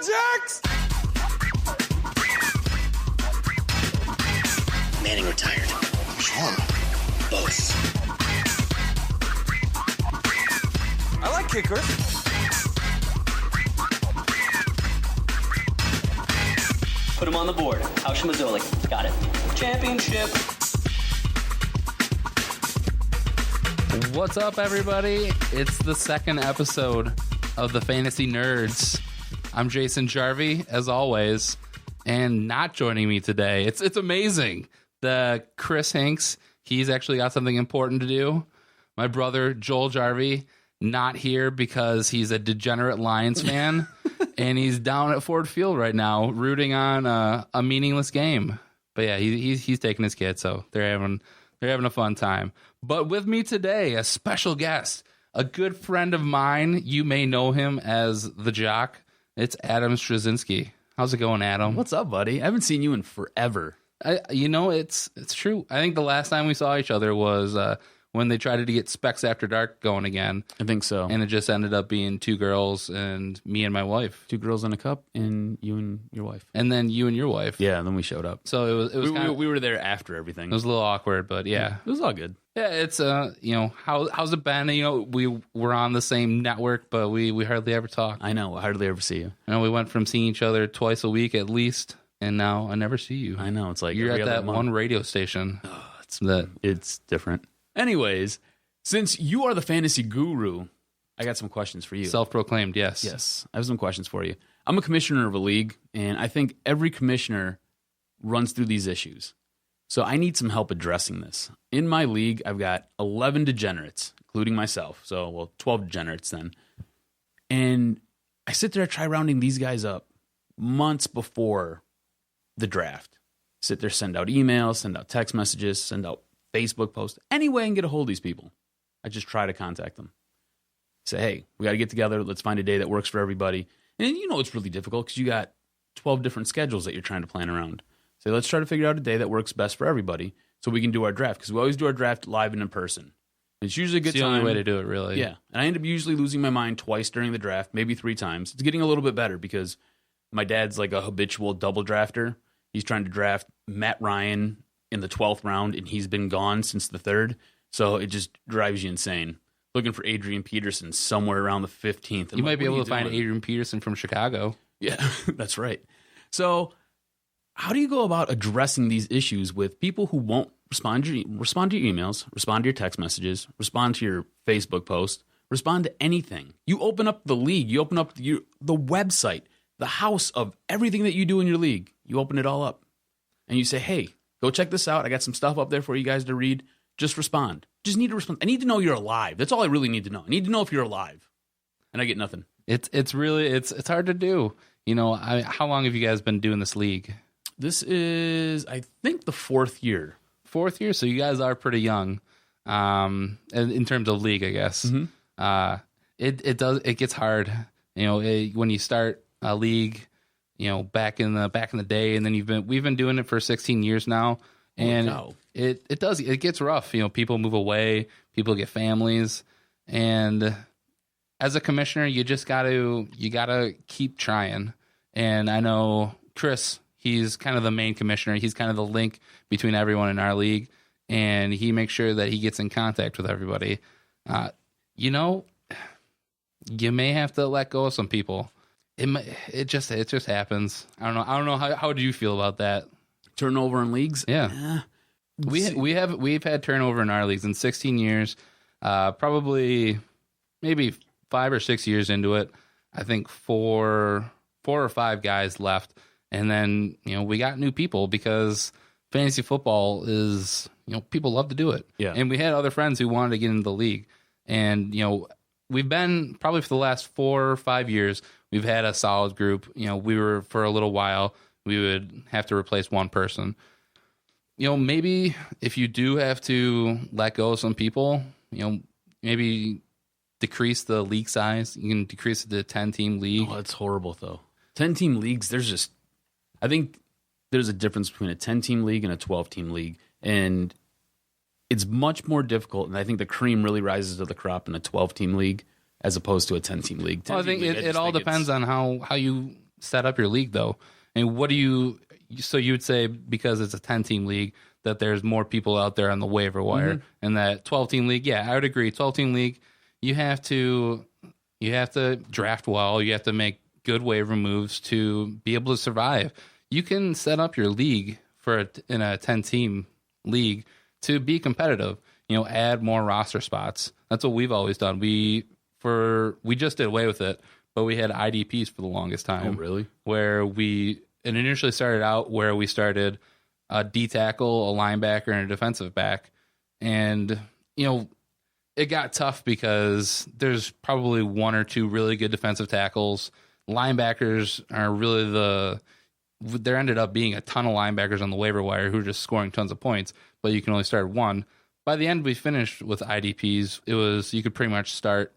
Jacks! Manning retired. Which one? Both. I like kickers. Put him on the board. Hausch Mazzoli. Got it. Championship. What's up, everybody? It's the second episode of the Fantasy Nerds. I'm Jason Jarvi, as always, and not joining me today. It's amazing. Chris Hanks, he's actually got something important to do. My brother, Joel Jarvi, not here because he's a degenerate Lions fan, and he's down at Ford Field right now rooting on a meaningless game. But yeah, he's taking his kid, so they're having a fun time. But with me today, a special guest, a good friend of mine. You may know him as the Jock. It's Adam Straczynski. How's it going, Adam? What's up, buddy? I haven't seen you in forever. It's true. I think the last time we saw each other was when they tried to get Specs After Dark going again. I think so. And it just ended up being two girls and me and my wife. Two girls in a cup and you and your wife. And then you and your wife. Yeah, and then we showed up. So it was we were there after everything. It was a little awkward, but yeah. It was all good. Yeah, it's how's it been? We were on the same network, but we hardly ever talk. I know, I hardly ever see you. We went from seeing each other twice a week at least, and now I never see you. I know, it's like you're every at other that month. one radio station. It's different. Anyways, since you are the fantasy guru, I got some questions for you. Self-proclaimed, yes. Yes, I have some questions for you. I'm a commissioner of a league, and I think every commissioner runs through these issues. So I need some help addressing this. In my league, I've got 11 degenerates, including myself. 12 degenerates then. And I sit there, try rounding these guys up months before the draft. Sit there, send out emails, send out text messages, send out Facebook posts. Any way I can get a hold of these people, I just try to contact them. Say, hey, we got to get together. Let's find a day that works for everybody. And it's really difficult because you got 12 different schedules that you're trying to plan around. So let's try to figure out a day that works best for everybody so we can do our draft. Because we always do our draft live and in person. It's usually a good time. It's the only way to do it, really. Yeah. And I end up usually losing my mind twice during the draft, maybe 3 times. It's getting a little bit better because my dad's like a habitual double drafter. He's trying to draft Matt Ryan in the 12th round, and he's been gone since the 3rd. So it just drives you insane. Looking for Adrian Peterson somewhere around the 15th. You might be able to find Adrian Peterson from Chicago. Yeah, that's right. So how do you go about addressing these issues with people who won't respond to your emails, respond to your text messages, respond to your Facebook post, respond to anything? You open up the league, you open up the website, the house of everything that you do in your league. You open it all up and you say, hey, go check this out. I got some stuff up there for you guys to read. Just respond. Just need to respond. I need to know you're alive. That's all I really need to know. I need to know if you're alive. And I get nothing. It's really hard to do. How long have you guys been doing this league? This is, I think, the 4th year. 4th year? So you guys are pretty young in terms of league, I guess. Mm-hmm. It gets hard. When you start a league, back in the day, and then we've been doing it for 16 years now. And it gets rough. People move away, people get families, and as a commissioner, you gotta keep trying. And I know Chris, he's kind of the main commissioner. He's kind of the link between everyone in our league, and he makes sure that he gets in contact with everybody. You may have to let go of some people. It just happens. I don't know. How do you feel about that? Turnover in leagues? Yeah. We've had turnover in our leagues in 16 years. Probably maybe 5 or 6 years into it. I think 4 or 5 guys left. And then, we got new people because fantasy football is, people love to do it. Yeah. And we had other friends who wanted to get into the league. And, we've been probably for the last 4 or 5 years, we've had a solid group. We were for a little while, we would have to replace one person. Maybe if you do have to let go of some people, maybe decrease the league size. You can decrease it to a 10-team league. Oh, that's horrible, though. 10-team leagues, I think there's a difference between a 10-team league and a 12-team league. And it's much more difficult, and I think the cream really rises to the crop in a 12-team league as opposed to a 10-team league. Well, I think it all depends on how you set up your league, though? And what do you? So you would say because it's a 10-team league that there's more people out there on the waiver wire, and that 12-team league. Yeah, I would agree. 12-team league, you have to draft well. You have to make good waiver moves to be able to survive. You can set up your league in a 10-team league to be competitive. Add more roster spots. That's what we've always done. We just did away with it, but we had IDPs for the longest time. Oh, really? Where it initially started out where we started a D tackle, a linebacker, and a defensive back. And, it got tough because there's probably one or two really good defensive tackles. Linebackers are really there ended up being a ton of linebackers on the waiver wire who are just scoring tons of points, but you can only start one. By the end, we finished with IDPs. You could pretty much start,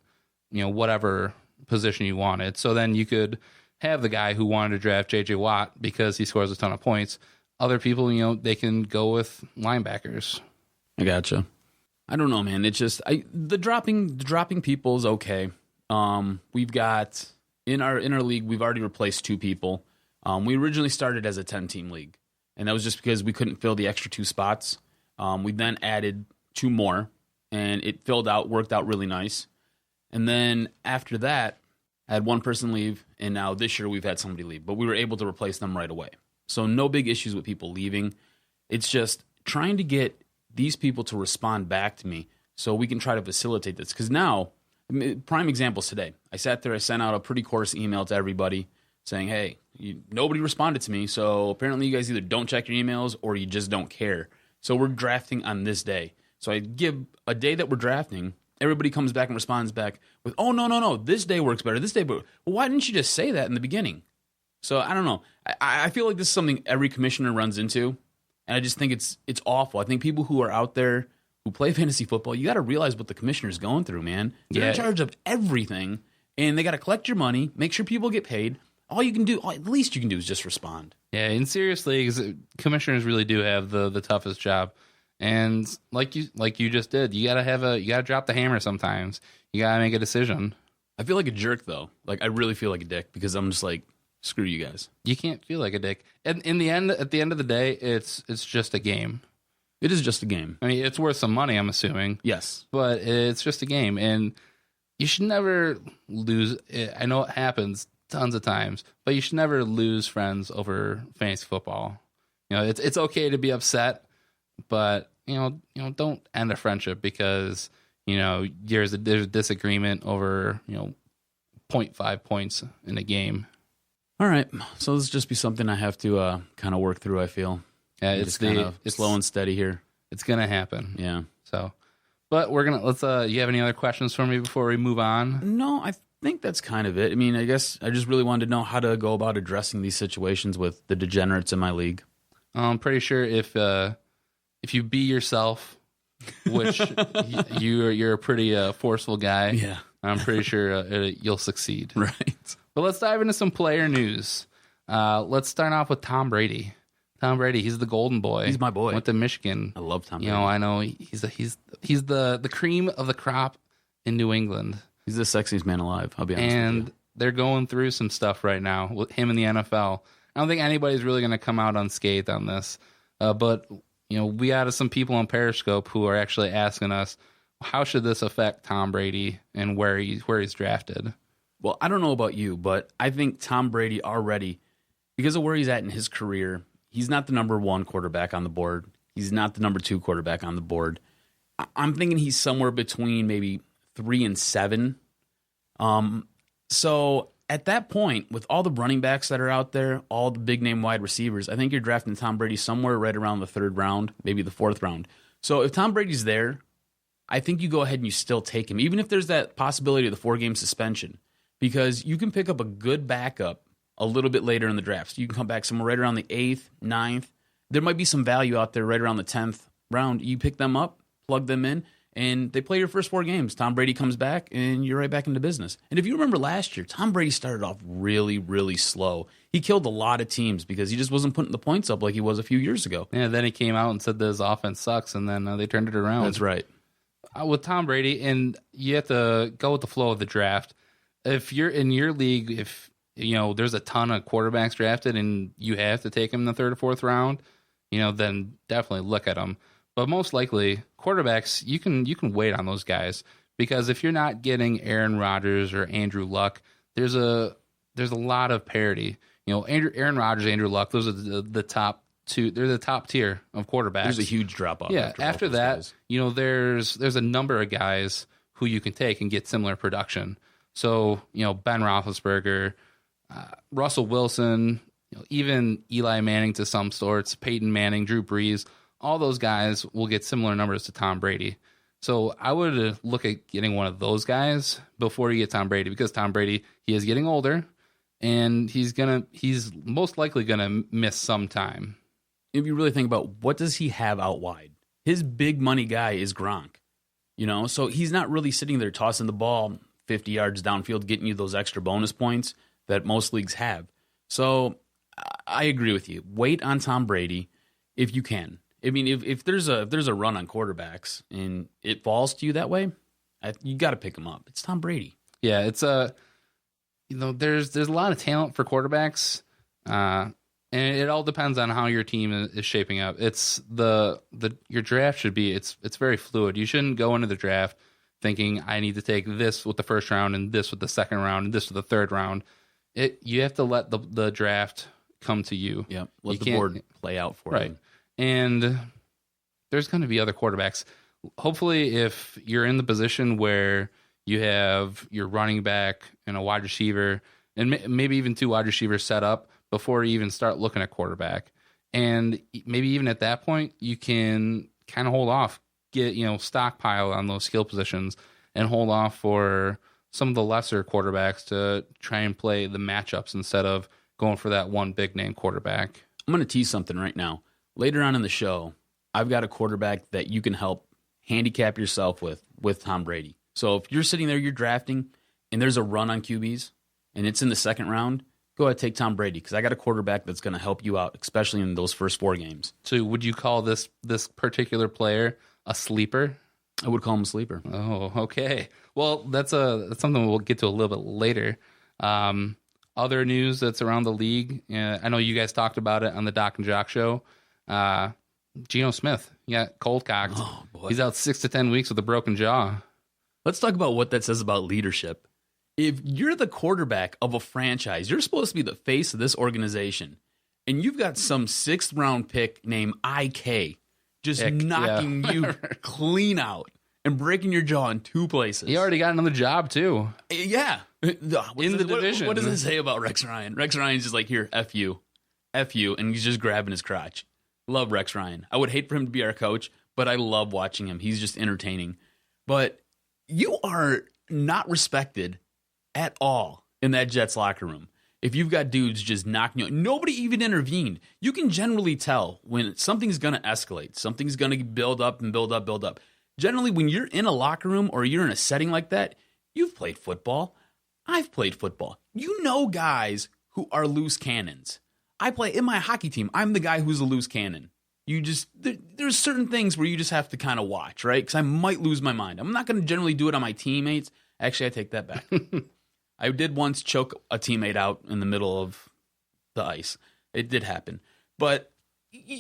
whatever position you wanted. So then you could have the guy who wanted to draft J.J. Watt because he scores a ton of points. Other people, they can go with linebackers. I gotcha. I don't know, man. It's just the dropping people is okay. We've got in our league, we've already replaced 2 people. We originally started as a 10-team league, and that was just because we couldn't fill the extra 2 spots. We then added 2 more, and it worked out really nice. And then after that, I had one person leave, and now this year we've had somebody leave, but we were able to replace them right away. So no big issues with people leaving. It's just trying to get these people to respond back to me so we can try to facilitate this. Because now, prime examples today. I sat there, I sent out a pretty coarse email to everybody saying, hey, nobody responded to me, so apparently you guys either don't check your emails or you just don't care. So we're drafting on this day. So I give a day that we're drafting, everybody comes back and responds back with, oh, no, this day works better, this day. Well, why didn't you just say that in the beginning? So I don't know. I feel like this is something every commissioner runs into, and I just think it's awful. I think people who are out there who play fantasy football, you got to realize what the commissioner's going through, man. They're in charge of everything, and they got to collect your money, make sure people get paid. All at least you can do is just respond. Yeah, in serious leagues, commissioners really do have the toughest job. And like you just did, you gotta drop the hammer sometimes. You gotta make a decision. I feel like a jerk though. Like I really feel like a dick because I'm just like, screw you guys. You can't feel like a dick. And at the end of the day, it's just a game. It is just a game. I mean, it's worth some money, I'm assuming. Yes. But it's just a game, and you should never lose. I know it happens tons of times, but you should never lose friends over fantasy football. It's okay to be upset, but don't end a friendship because there's a disagreement over 0.5 points in a game. All right, so this will just be something I have to kind of work through. I feel it's slow and steady here. It's gonna happen. Yeah. So, but let's. You have any other questions for me before we move on? No, I think that's kind of it. I mean, I guess I just really wanted to know how to go about addressing these situations with the degenerates in my league. I'm pretty sure if you be yourself, which you're a pretty forceful guy, yeah, I'm pretty sure you'll succeed. Right. But let's dive into some player news. Let's start off with Tom Brady. Tom Brady, he's the golden boy. He's my boy. Went to Michigan. I love Tom Brady. I know he's the cream of the crop in New England. He's the sexiest man alive, I'll be honest with you. And they're going through some stuff right now with him in the NFL. I don't think anybody's really going to come out unscathed on this. But, we had some people on Periscope who are actually asking us, how should this affect Tom Brady and where he's drafted? Well, I don't know about you, but I think Tom Brady already, because of where he's at in his career, he's not the number 1 quarterback on the board. He's not the number 2 quarterback on the board. I'm thinking he's somewhere between maybe 3 and 7. So at that point, with all the running backs that are out there, all the big name wide receivers, I think you're drafting Tom Brady somewhere right around the 3rd round, maybe the 4th round. So if Tom Brady's there, I think you go ahead and you still take him, even if there's that possibility of the 4-game suspension, because you can pick up a good backup a little bit later in the draft. So you can come back somewhere right around the 8th, 9th. There might be some value out there right around the 10th round. You pick them up, plug them in, and they play your first 4 games. Tom Brady comes back, and you're right back into business. And if you remember last year, Tom Brady started off really, really slow. He killed a lot of teams because he just wasn't putting the points up like he was a few years ago. Yeah, then he came out and said that his offense sucks, and then they turned it around. That's right. With Tom Brady, and you have to go with the flow of the draft. If you're in your league, if there's a ton of quarterbacks drafted and you have to take them in the 3rd or 4th round, then definitely look at them. But most likely, quarterbacks, you can wait on those guys, because if you're not getting Aaron Rodgers or Andrew Luck, there's a lot of parity. Aaron Rodgers, Andrew Luck, those are the top 2. They're the top tier of quarterbacks. There's a huge drop off. Yeah, after that, there's a number of guys who you can take and get similar production. So, Ben Roethlisberger, Russell Wilson, even Eli Manning to some sorts, Peyton Manning, Drew Brees, all those guys will get similar numbers to Tom Brady. So I would look at getting one of those guys before you get Tom Brady, because Tom Brady, he is getting older and he's most likely gonna miss some time. If you really think about what does he have out wide, his big money guy is Gronk. So he's not really sitting there tossing the ball 50 yards downfield, getting you those extra bonus points that most leagues have. So I agree with you. Wait on Tom Brady if you can. I mean, if there's a run on quarterbacks and it falls to you that way, you got to pick him up. It's Tom Brady. Yeah, it's there's a lot of talent for quarterbacks, and it all depends on how your team is shaping up. It's your draft should be it's very fluid. You shouldn't go into the draft thinking I need to take this with the 1st round and this with the 2nd round and this with the 3rd round. You have to let the draft come to you. Yeah, let the board play out for you. Right. And there's going to be other quarterbacks. Hopefully, if you're in the position where you have your running back and a wide receiver, and maybe even 2 wide receivers set up before you even start looking at quarterback, and maybe even at that point, you can kind of hold off, get stockpile on those skill positions, and hold off for some of the lesser quarterbacks to try and play the matchups instead of going for that one big name quarterback. I'm going to tease something right now. Later on in the show, I've got a quarterback that you can help handicap yourself with Tom Brady. So if you're sitting there, you're drafting, and there's a run on QBs, and it's in the 2nd round, go ahead, take Tom Brady, because I got a quarterback that's going to help you out, especially in those first 4 games. So would you call this particular player a sleeper? I would call him a sleeper. Oh, okay. Well, that's something we'll get to a little bit later. Other news that's around the league, I know you guys talked about it on the Doc and Jock show. Geno Smith, cold cocked. Oh, boy. He's out 6 to 10 weeks with a broken jaw. Let's talk about what that says about leadership. If you're the quarterback of a franchise, you're supposed to be the face of this organization, and you've got some 6th round pick named IK just knocking you clean out and breaking your jaw in 2 places. He already got another job, too. Yeah. In the division. What does it say about Rex Ryan? Rex Ryan's just like, here, F you, and he's just grabbing his crotch. Love Rex Ryan. I would hate for him to be our coach, but I love watching him. He's just entertaining. But you are not respected at all in that Jets locker room. If you've got dudes just knocking you out, nobody even intervened. You can generally tell when something's going to escalate. Something's going to build up and build up, build up. Generally, when you're in a locker room or you're in a setting like that, you've played football. I've played football. You know guys who are loose cannons. I play in my hockey team. I'm the guy who's a loose cannon. There's certain things where you just have to kind of watch, right? Because I might lose my mind. I'm not going to generally do it on my teammates. Actually, I take that back. I did once choke a teammate out in the middle of the ice. It did happen. But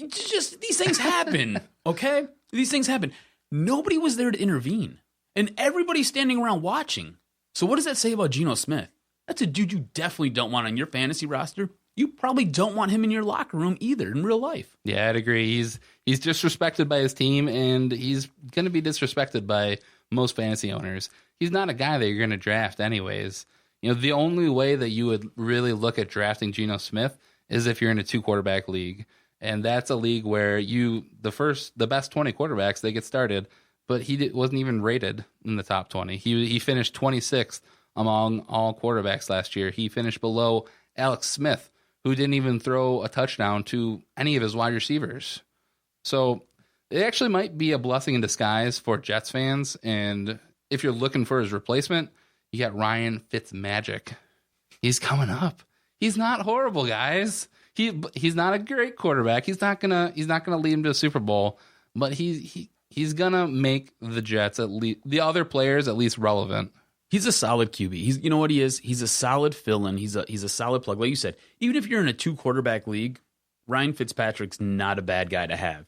just these things happen, okay? These things happen. Nobody was there to intervene. And everybody's standing around watching. So what does that say about Geno Smith? That's a dude you definitely don't want on your fantasy roster. You probably don't want him in your locker room either in real life. Yeah, I'd agree. He's disrespected by his team, and he's going to be disrespected by most fantasy owners. He's not a guy that you're going to draft anyways. The only way that you would really look at drafting Geno Smith is if you're in a 2-quarterback league. And that's a league where the best 20 quarterbacks, they get started, but he wasn't even rated in the top 20. He finished 26th among all quarterbacks last year. He finished below Alex Smith, who didn't even throw a touchdown to any of his wide receivers. So it actually might be a blessing in disguise for Jets fans. And if you're looking for his replacement, you got Ryan Fitzmagic. He's coming up. He's not horrible, guys. He's not a great quarterback. He's not gonna lead him to a Super Bowl, but he's gonna make the Jets, at least the other players, at least relevant. He's a solid QB. You know what he is? He's a solid fill-in. He's a solid plug. Like you said, even if you're in a 2-quarterback league, Ryan Fitzpatrick's not a bad guy to have.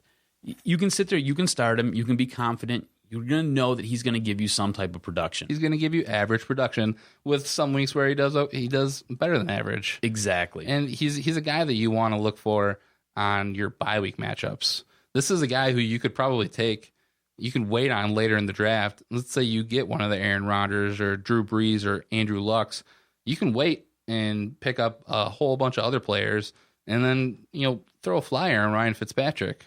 You can sit there, you can start him, you can be confident. You're going to know that he's going to give you some type of production. He's going to give you average production with some weeks where he does better than average. Exactly. And he's a guy that you want to look for on your bye week matchups. This is a guy who you could probably take. You can wait on later in the draft. Let's say you get one of the Aaron Rodgers or Drew Brees or Andrew Luck's. You can wait and pick up a whole bunch of other players and then, throw a flyer on Ryan Fitzpatrick.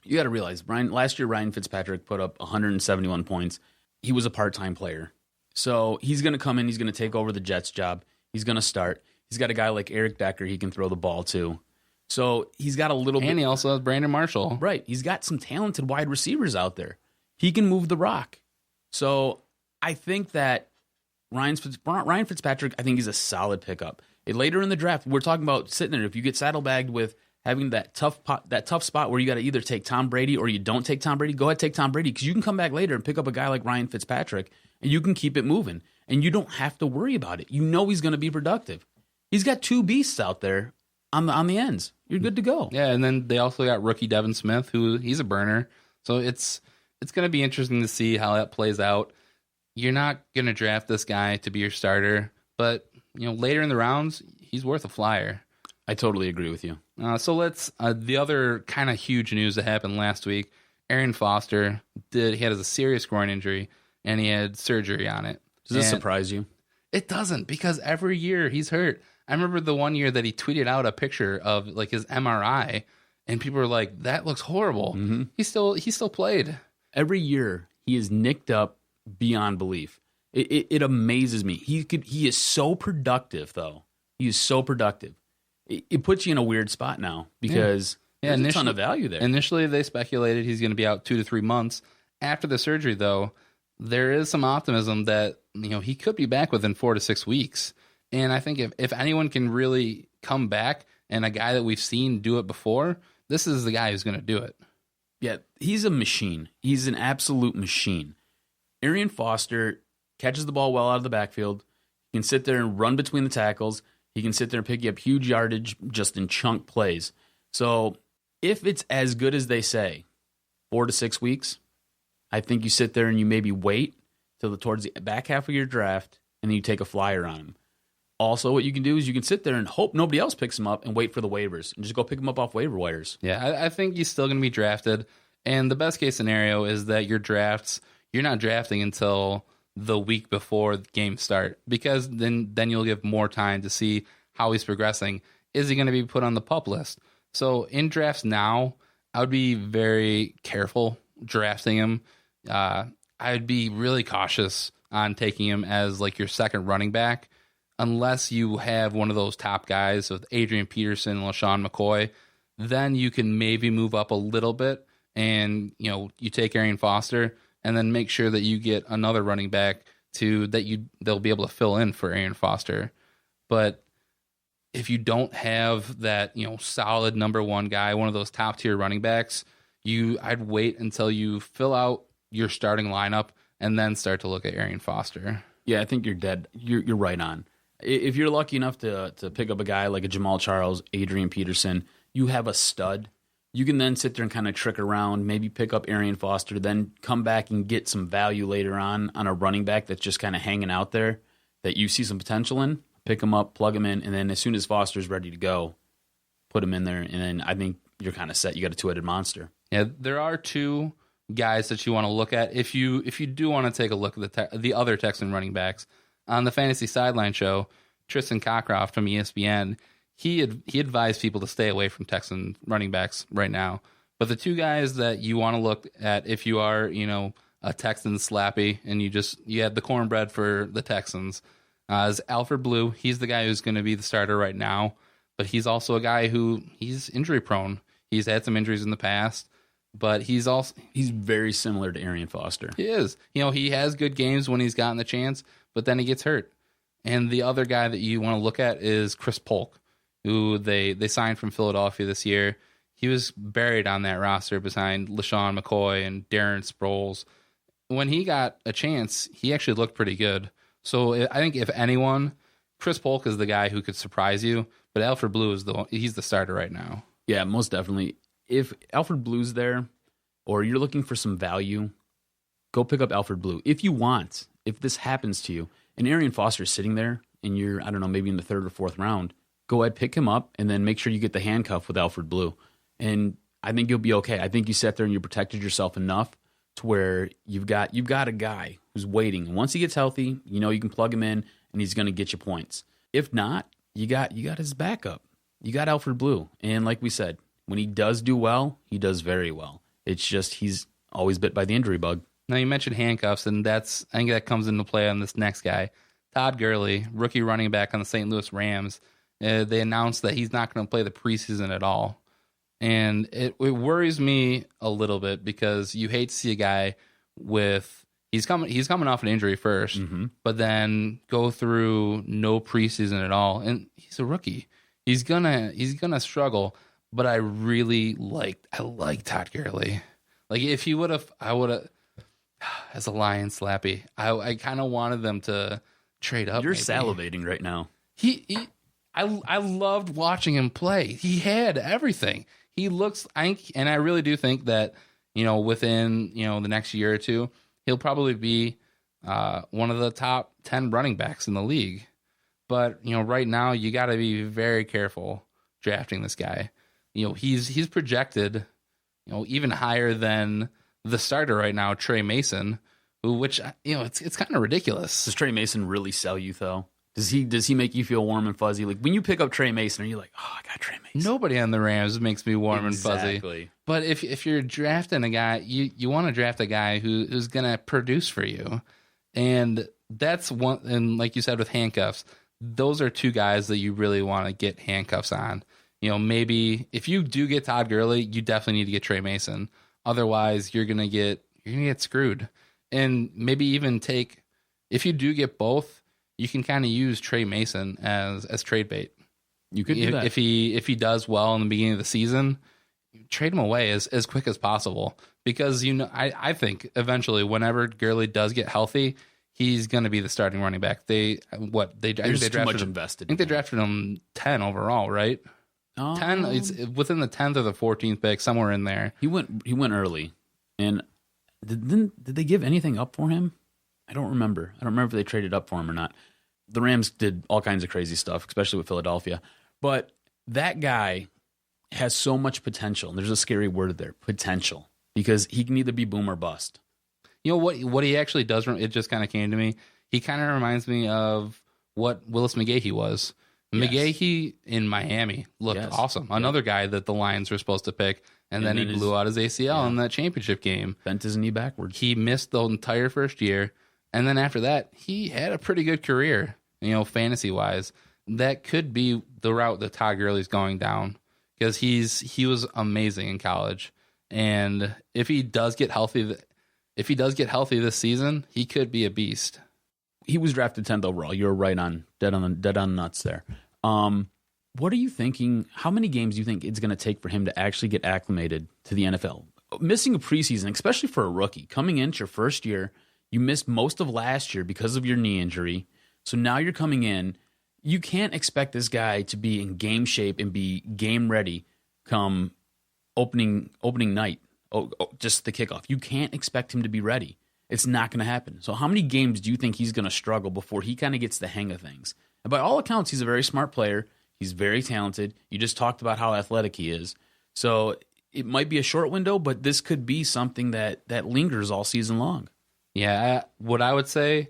You got to realize, last year Ryan Fitzpatrick put up 171 points. He was a part-time player. So he's going to come in. He's going to take over the Jets job. He's going to start. He's got a guy like Eric Decker he can throw the ball to. So he's got a little bit. And he also has Brandon Marshall. Right. He's got some talented wide receivers out there. He can move the rock. So I think that Ryan Fitzpatrick, I think he's a solid pickup. Later in the draft, we're talking about sitting there. If you get saddlebagged with having that tough spot where you got to either take Tom Brady or you don't take Tom Brady, go ahead, take Tom Brady, because you can come back later and pick up a guy like Ryan Fitzpatrick, and you can keep it moving. And you don't have to worry about it. You know he's going to be productive. He's got two beasts out there on the ends. You're good to go. Yeah, and then they also got rookie Devin Smith, who he's a burner. So it's going to be interesting to see how that plays out. You're not going to draft this guy to be your starter, but later in the rounds, he's worth a flyer. I totally agree with you. So let's the other kind of huge news that happened last week. Arian Foster he had a serious groin injury and he had surgery on it. Does this surprise you? It doesn't, because every year he's hurt. I remember the one year that he tweeted out a picture of like his MRI, and people were like, "That looks horrible." Mm-hmm. He still played. Every year he is nicked up beyond belief. It amazes me. He is so productive, though. He is so productive. It puts you in a weird spot now because there's a ton of value there. Initially, they speculated he's going to be out 2 to 3 months. After the surgery, though, there is some optimism that he could be back within 4 to 6 weeks. And I think if anyone can really come back, and a guy that we've seen do it before, this is the guy who's going to do it. Yeah, he's a machine. He's an absolute machine. Arian Foster catches the ball well out of the backfield. He can sit there and run between the tackles. He can sit there and pick you up huge yardage just in chunk plays. So if it's as good as they say, 4 to 6 weeks, I think you sit there and you maybe wait till towards the back half of your draft, and then you take a flyer on him. Also, what you can do is you can sit there and hope nobody else picks him up and wait for the waivers and just go pick him up off waiver wires. Yeah, I think he's still going to be drafted. And the best case scenario is that you're not drafting until the week before the games start, because then you'll give more time to see how he's progressing. Is he going to be put on the PUP list? So in drafts now, I would be very careful drafting him. I'd be really cautious on taking him as like your second running back, unless you have one of those top guys with Adrian Peterson and LaShawn McCoy. Then you can maybe move up a little bit, and you take Arian Foster, and then make sure that you get another running back they'll be able to fill in for Arian Foster. But if you don't have that solid number one guy, one of those top tier running backs, I'd wait until you fill out your starting lineup and then start to look at Arian Foster. Yeah, I think you're dead. You're right on. If you're lucky enough to pick up a guy like a Jamal Charles, Adrian Peterson, you have a stud. You can then sit there and kind of trick around, maybe pick up Arian Foster, then come back and get some value later on a running back that's just kind of hanging out there that you see some potential in. Pick him up, plug him in, and then as soon as Foster's ready to go, put him in there, and then I think you're kind of set. You got a two-headed monster. Yeah, there are two guys that you want to look at if you do want to take a look at the other Texan running backs. On the Fantasy Sideline Show, Tristan Cockcroft from ESPN, he advised people to stay away from Texan running backs right now. But the two guys that you want to look at if you are, a Texan slappy and you had the cornbread for the Texans, is Alfred Blue. He's the guy who's going to be the starter right now, but he's also a guy he's injury prone. He's had some injuries in the past, but he's very similar to Arian Foster. He is. He has good games when he's gotten the chance, but then he gets hurt. And the other guy that you want to look at is Chris Polk, who they signed from Philadelphia this year. He was buried on that roster behind LaShawn McCoy and Darren Sproles. When he got a chance, he actually looked pretty good. So I think if anyone, Chris Polk is the guy who could surprise you, but Alfred Blue is he's the starter right now. Yeah, most definitely. If Alfred Blue's there, or you're looking for some value, go pick up Alfred Blue. If you want, if this happens to you, and Arian Foster is sitting there, and you're, I don't know, maybe in the 3rd or 4th round, go ahead, pick him up, and then make sure you get the handcuff with Alfred Blue. And I think you'll be okay. I think you sat there and you protected yourself enough to where you've got a guy who's waiting. And once he gets healthy, you know you can plug him in, and he's going to get you points. If not, you got his backup. You got Alfred Blue. And like we said, when he does do well, he does very well. It's just he's always bit by the injury bug. Now, you mentioned handcuffs, and I think that comes into play on this next guy. Todd Gurley, rookie running back on the St. Louis Rams. They announced that he's not going to play the preseason at all. And it worries me a little bit because you hate to see a guy he's coming off an injury first, but then go through no preseason at all. And he's a rookie. He's gonna struggle. But I like Todd Gurley. Like if he would have, I would have, as a Lion slappy, I kind of wanted them to trade up. You're maybe. salivating right now. I loved watching him play. He had everything. He looks, and I really do think that, within, the next year or two, he'll probably be one of the top 10 running backs in the league. But, right now you got to be very careful drafting this guy. He's projected, even higher than the starter right now, Trey Mason, which it's kind of ridiculous. Does Trey Mason really sell you though? Does he make you feel warm and fuzzy? Like when you pick up Trey Mason, are you like, oh, I got Trey Mason? Nobody on the Rams makes me warm and fuzzy. Exactly. But if you're drafting a guy, you want to draft a guy who's going to produce for you. And that's one, and like you said with handcuffs, those are two guys that you really want to get handcuffs on. Maybe if you do get Todd Gurley, you definitely need to get Trey Mason. Otherwise, you're gonna get screwed. And maybe even if you do get both, you can kind of use Trey Mason as trade bait. You could do that. If he does well in the beginning of the season, trade him away as quick as possible. Because I think eventually, whenever Gurley does get healthy, he's going to be the starting running back. There's too much invested. I think they drafted him 10 overall, right? 10. It's within the 10th or the 14th pick, somewhere in there. He went early, and did they give anything up for him? I don't remember. I don't remember if they traded up for him or not. The Rams did all kinds of crazy stuff, especially with Philadelphia. But that guy has so much potential. And there's a scary word there, potential, because he can either be boom or bust. What he actually does, it just kind of came to me. He kind of reminds me of what Willis McGahee was. Yes. McGahee in Miami looked awesome. Another guy that the Lions were supposed to pick, and then he blew out his ACL in that championship game. Bent his knee backwards. He missed the entire first year, and then after that, he had a pretty good career, fantasy-wise. That could be the route that Todd Gurley's going down, because he was amazing in college. And if he does get healthy this season, he could be a beast. He was drafted 10th overall. You're right on, dead on nuts there. What are you thinking? How many games do you think it's going to take for him to actually get acclimated to the NFL? Missing a preseason, especially for a rookie, coming into your first year, you missed most of last year because of your knee injury. So now you're coming in. You can't expect this guy to be in game shape and be game ready come opening night. Just the kickoff. You can't expect him to be ready. It's not going to happen. So how many games do you think he's going to struggle before he kind of gets the hang of things? And by all accounts, he's a very smart player. He's very talented. You just talked about how athletic he is. So it might be a short window, but this could be something that lingers all season long. Yeah, what I would say,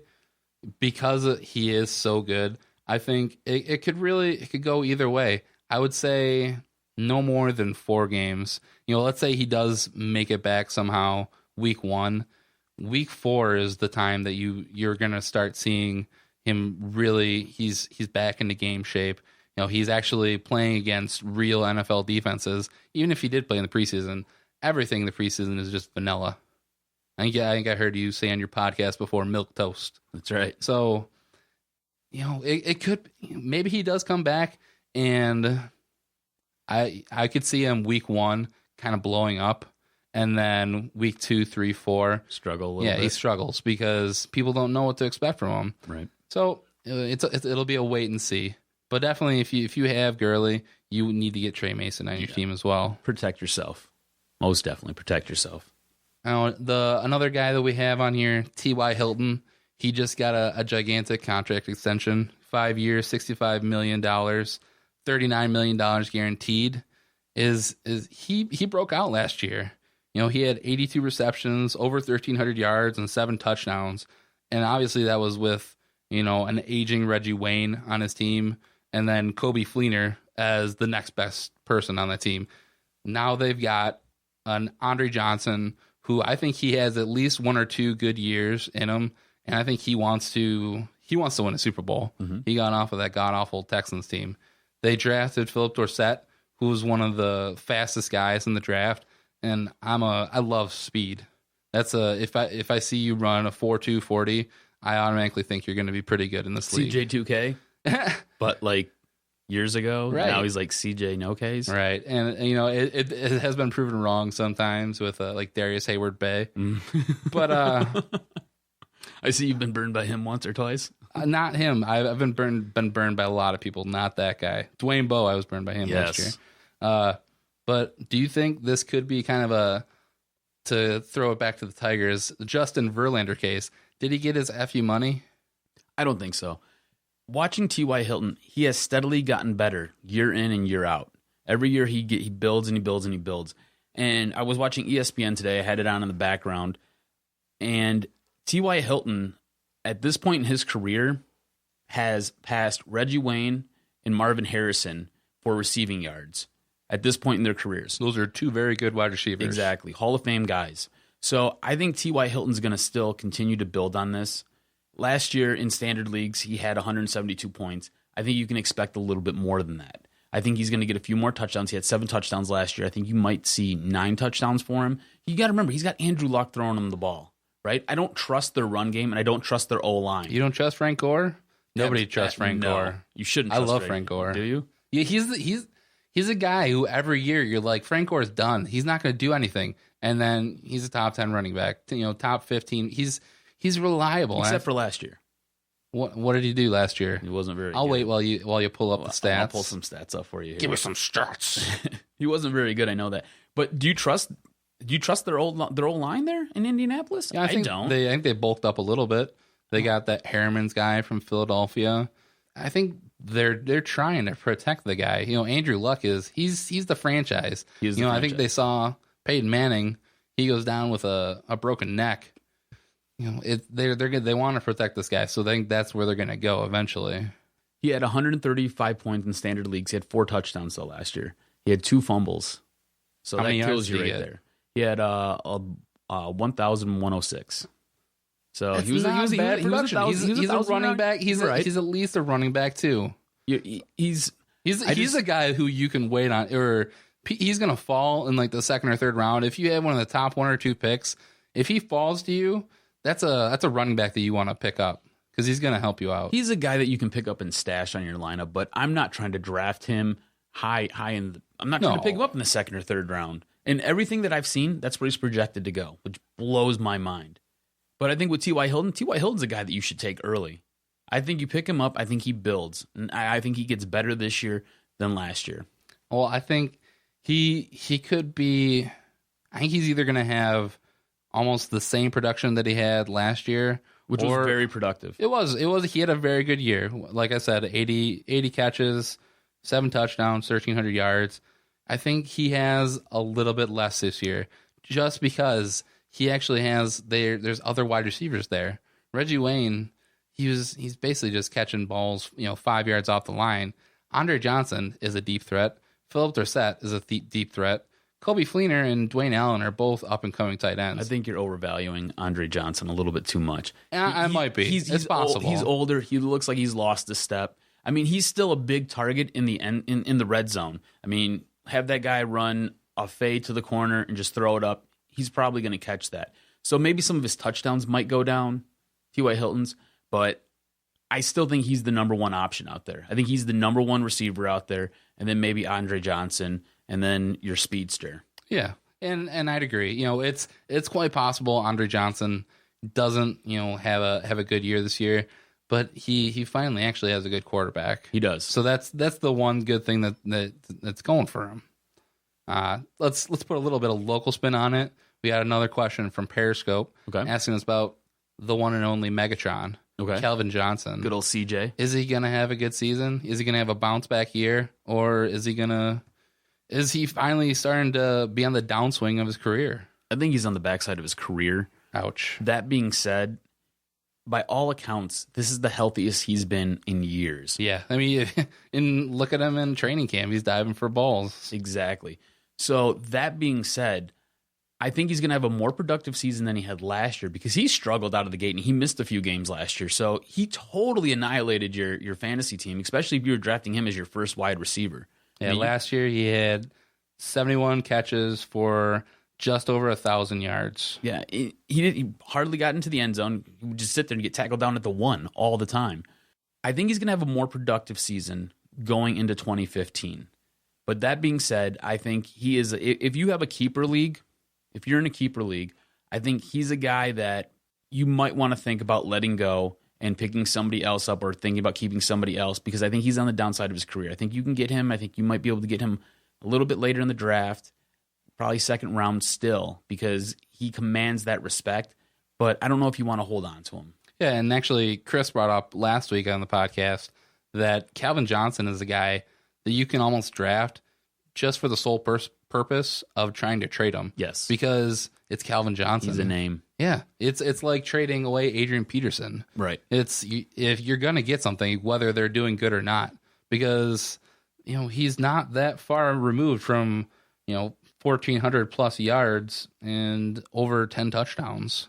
because he is so good, I think it could go either way. I would say no more than 4 games. Let's say he does make it back somehow week 1. Week 4 is the time that you're going to start seeing him really, he's back into game shape. He's actually playing against real NFL defenses. Even if he did play in the preseason, everything in the preseason is just vanilla. I think I heard you say on your podcast before, milk toast. That's right. So, it could, maybe he does come back, and I could see him week 1 kind of blowing up, and then week 2, 3, 4 struggle a little bit. He struggles because people don't know what to expect from him. Right. So it'll be a wait and see. But definitely, if you have Gurley, you need to get Trey Mason on your team as well. Protect yourself. Most definitely protect yourself. Now, another guy that we have on here, T.Y. Hilton, he just got a gigantic contract extension, 5 years, $65 million, $39 million guaranteed. He broke out last year. He had 82 receptions, over 1,300 yards, and 7 touchdowns. And obviously that was with, an aging Reggie Wayne on his team, and then Kobe Fleener as the next best person on the team. Now they've got an Andre Johnson, who I think he has at least 1 or 2 good years in him, and I think he wants to win a Super Bowl. Mm-hmm. He got off of that god-awful Texans team. They drafted Philip Dorsett, who was one of the fastest guys in the draft, and I love speed. That's if I see you run a 4.2 40, I automatically think you're going to be pretty good in this league. CJ2K, but like years ago, right. Now he's like CJ No Ks, right? And it has been proven wrong sometimes with like Darius Hayward Bay, but I see you've been burned by him once or twice. Not him. I've been burned by a lot of people. Not that guy, Dwayne Bowe. I was burned by him last year. But do you think this could be kind of to throw it back to the Tigers, Justin Verlander case? Did he get his FU money? I don't think so. Watching T.Y. Hilton, he has steadily gotten better year in and year out. Every year he builds and he builds and he builds. And I was watching ESPN today. I had it on in the background. And T.Y. Hilton, at this point in his career, has passed Reggie Wayne and Marvin Harrison for receiving yards at this point in their careers. Those are 2 very good wide receivers. Exactly. Hall of Fame guys. So I think T.Y. Hilton's going to still continue to build on this. Last year in standard leagues, he had 172 points. I think you can expect a little bit more than that. I think he's going to get a few more touchdowns. He had 7 touchdowns last year. I think you might see 9 touchdowns for him. You got to remember, he's got Andrew Luck throwing him the ball, right? I don't trust their run game, and I don't trust their O-line. You don't trust Frank Gore? Nobody trusts Frank Gore. You shouldn't trust I love Frank Gore. Do you? Yeah, he's a guy who every year you're like, Frank Gore's done. He's not going to do anything. And then he's a top 10 running back, top 15. He's reliable. Except for last year. What did he do last year? He wasn't very I'll good. wait while you pull up the stats. I'll pull some stats up for you here. Give me some stats. He wasn't very good, I know that. But do you trust their old line there in Indianapolis? Yeah, I don't. I think they bulked up a little bit. They got that Harriman's guy from Philadelphia. I think they're trying to protect the guy. Andrew Luck he's the franchise. I think they saw Peyton Manning. He goes down with a broken neck. They're good. They want to protect this guy, so I think that's where they're going to go eventually. He had 135 points in standard leagues. He had 4 touchdowns though last year. He had 2 fumbles, so that kills you right there. He had 1,106. So he was a running back. He's at least a running back too. He's a guy who you can wait on, or he's going to fall in like the 2nd or 3rd round. If you have one of the top 1 or 2 picks, if he falls to you, that's a running back that you want to pick up because he's going to help you out. He's a guy that you can pick up and stash on your lineup, but I'm not trying to draft him high in. I'm not trying to pick him up in the 2nd or 3rd round. And everything that I've seen, that's where he's projected to go, which blows my mind. But I think with T.Y. Hilton's a guy that you should take early. I think you pick him up. I think he builds. And I think he gets better this year than last year. Well, I think he could be. I think he's either going to have almost the same production that he had last year, which was very productive. It was. He had a very good year. Like I said, 80 catches, 7 touchdowns, 1,300 yards. I think he has a little bit less this year, just because he actually has there's other wide receivers there. Reggie Wayne, he's basically just catching balls, 5 yards off the line. Andre Johnson is a deep threat. Philip Dorsett is a deep threat. Kobe Fleener and Dwayne Allen are both up-and-coming tight ends. I think you're overvaluing Andre Johnson a little bit too much. I might be. It's possible. He's older. He looks like he's lost a step. I mean, he's still a big target in the red zone. I mean, have that guy run a fade to the corner and just throw it up. He's probably going to catch that. So maybe some of his touchdowns might go down, T.Y. Hilton's, but I still think he's the number 1 option out there. I think he's the number 1 receiver out there, and then maybe Andre Johnson, and then your speedster. Yeah, and I'd agree. It's quite possible Andre Johnson doesn't have a good year this year, but he finally actually has a good quarterback. He does. So that's the one good thing that's going for him. Let's put a little bit of local spin on it. We got another question from Periscope asking us about the one and only Megatron, Calvin Johnson. Good old CJ. Is he going to have a good season? Is he going to have a bounce back year? Or is he finally starting to be on the downswing of his career? I think he's on the backside of his career. Ouch. That being said, by all accounts, this is the healthiest he's been in years. Yeah. I mean, look at him in training camp. He's diving for balls. Exactly. So that being said, I think he's going to have a more productive season than he had last year because he struggled out of the gate and he missed a few games last year. So he totally annihilated your fantasy team, especially if you were drafting him as your first wide receiver. Yeah, last year he had 71 catches for just over 1,000 yards. Yeah, he hardly got into the end zone. He would just sit there and get tackled down at the 1 all the time. I think he's going to have a more productive season going into 2015. But that being said, I think he is, if you have a keeper league, if you're in a keeper league, I think he's a guy that you might want to think about letting go and picking somebody else up or thinking about keeping somebody else because I think he's on the downside of his career. I think you can get him. I think you might be able to get him a little bit later in the draft, probably second round still because he commands that respect. But I don't know if you want to hold on to him. Yeah, and actually Chris brought up last week on the podcast that Calvin Johnson is a guy that you can almost draft just for the sole purpose of trying to trade him. Yes. Because it's Calvin Johnson. He's a name. Yeah. It's like trading away Adrian Peterson. Right. If you're going to get something, whether they're doing good or not, because, he's not that far removed from, 1,400 plus yards and over 10 touchdowns.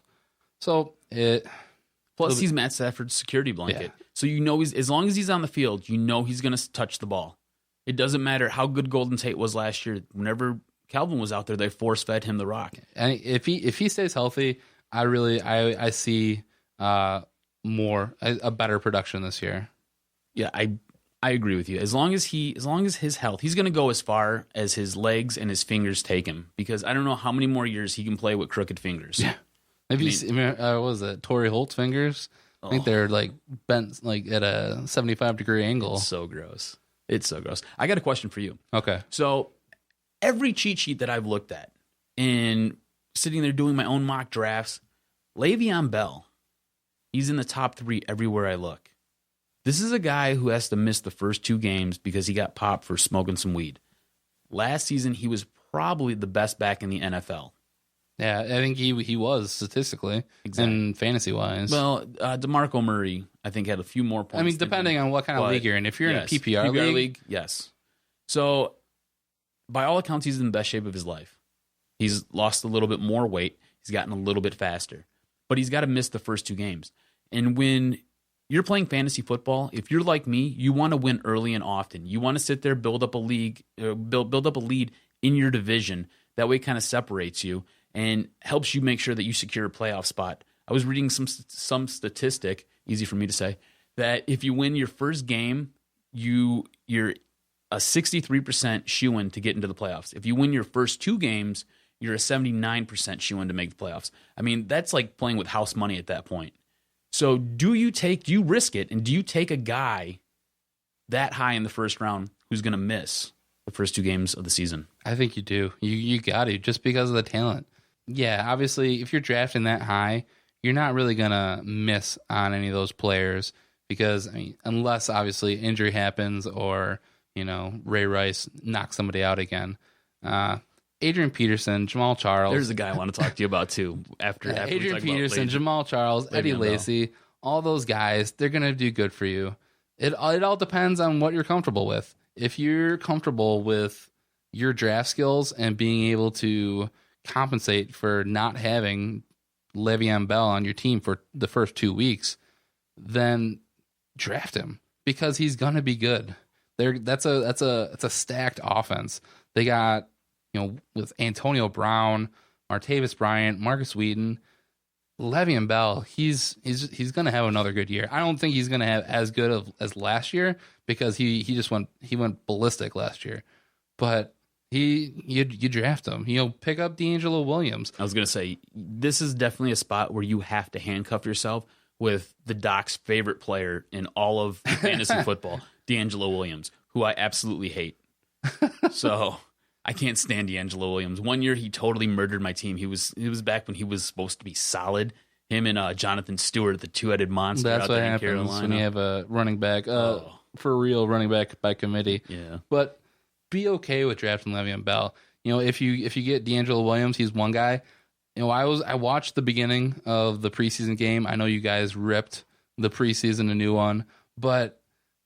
So Plus, he's Matt Stafford's security blanket. Yeah. So as long as he's on the field, he's going to touch the ball. It doesn't matter how good Golden Tate was last year. Whenever Calvin was out there, they force-fed him the rock. And if he stays healthy, I see a better production this year. Yeah, I agree with you. As long as his health, he's going to go as far as his legs and his fingers take him. Because I don't know how many more years he can play with crooked fingers. Yeah. What was it? Torrey Holt's fingers? I think they're like bent like at a 75-degree angle. It's so gross. I got a question for you. Okay. So every cheat sheet that I've looked at and sitting there doing my own mock drafts, Le'Veon Bell, he's in the top 3 everywhere I look. This is a guy who has to miss the first 2 games because he got popped for smoking some weed. Last season, he was probably the best back in the NFL. Yeah, I think he was statistically and fantasy-wise. Well, DeMarco Murray, I think, had a few more points. I mean, depending on what kind of league you're in. If you're in a PPR league, yes. So, by all accounts, he's in the best shape of his life. He's lost a little bit more weight. He's gotten a little bit faster. But he's got to miss the first 2 games. And when you're playing fantasy football, if you're like me, you want to win early and often. You want to sit there, build up a lead in your division. That way it kind of separates you and helps you make sure that you secure a playoff spot. I was reading some statistic, easy for me to say, that if you win your first game, you're a 63% shoo-in to get into the playoffs. If you win your first 2 games, you're a 79% shoo-in to make the playoffs. I mean, that's like playing with house money at that point. So do you risk it, and do you take a guy that high in the first round who's going to miss the first 2 games of the season? I think you do. You got to, just because of the talent. Yeah, obviously, if you're drafting that high, you're not really going to miss on any of those players because, I mean, unless, obviously, injury happens or, Ray Rice knocks somebody out again. Adrian Peterson, Jamal Charles. There's a guy I want to talk to you about, too. After Adrian Peterson, Jamal Charles, Eddie Lacy, all those guys, they're going to do good for you. It all depends on what you're comfortable with. If you're comfortable with your draft skills and being able to compensate for not having Le'Veon Bell on your team for the first 2 weeks, then draft him because he's gonna be good. That's a stacked offense. They got with Antonio Brown, Martavis Bryant, Marcus Wheaton, Le'Veon Bell. He's gonna have another good year. I don't think he's gonna have as good as last year because he went ballistic last year, but. You draft him. Pick up D'Angelo Williams. I was going to say, this is definitely a spot where you have to handcuff yourself. with the Doc's favorite player in all of fantasy football, D'Angelo Williams, who I absolutely hate. So I can't stand D'Angelo Williams. One year he totally murdered my team. He was back when he was supposed to be solid. Him and Jonathan Stewart, the two-headed monster. That's out what there in happens Carolina. when you have a running back, for real running back by committee. Yeah. But be okay with drafting Le'Veon Bell. If you get D'Angelo Williams, he's one guy. I watched the beginning of the preseason game. I know you guys ripped the preseason, a new one, but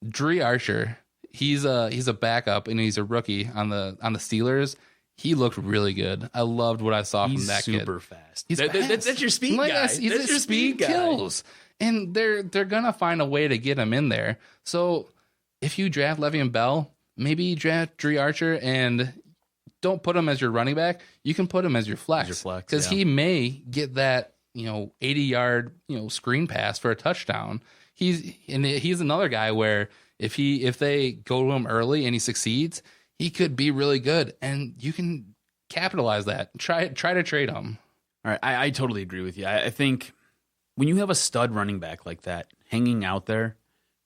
Dre Archer, he's a backup and he's a rookie on the Steelers. He looked really good. I loved what I saw from that kid. Super fast. He's fast. That's your speed guy. That's your speed guy. kills. And they're gonna find a way to get him in there. So if you draft Le'Veon Bell, maybe draft Dre Archer and don't put him as your running back. You can put him as your flex because he may get that 80-yard screen pass for a touchdown. He's another guy where if they go to him early and he succeeds, he could be really good, and you can capitalize that. Try to trade him. All right, I totally agree with you. I think when you have a stud running back like that hanging out there,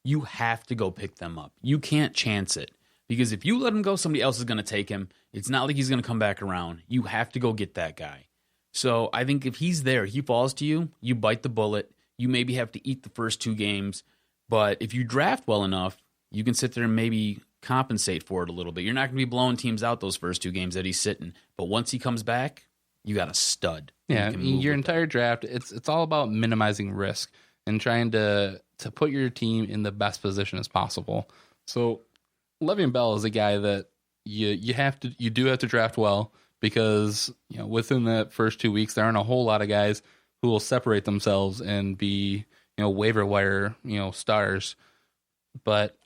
you have to go pick them up. You can't chance it. Because if you let him go, somebody else is going to take him. It's not like he's going to come back around. You have to go get that guy. So I think if he's there, he falls to you, you bite the bullet. You maybe have to eat the first 2 games. But if you draft well enough, you can sit there and maybe compensate for it a little bit. You're not going to be blowing teams out those first 2 games that he's sitting. But once he comes back, you got a stud. Yeah, your entire draft, it's all about minimizing risk and trying to put your team in the best position as possible. So Le'Veon Bell is a guy that you do have to draft well because within the first 2 weeks there aren't a whole lot of guys who will separate themselves and be waiver wire stars, but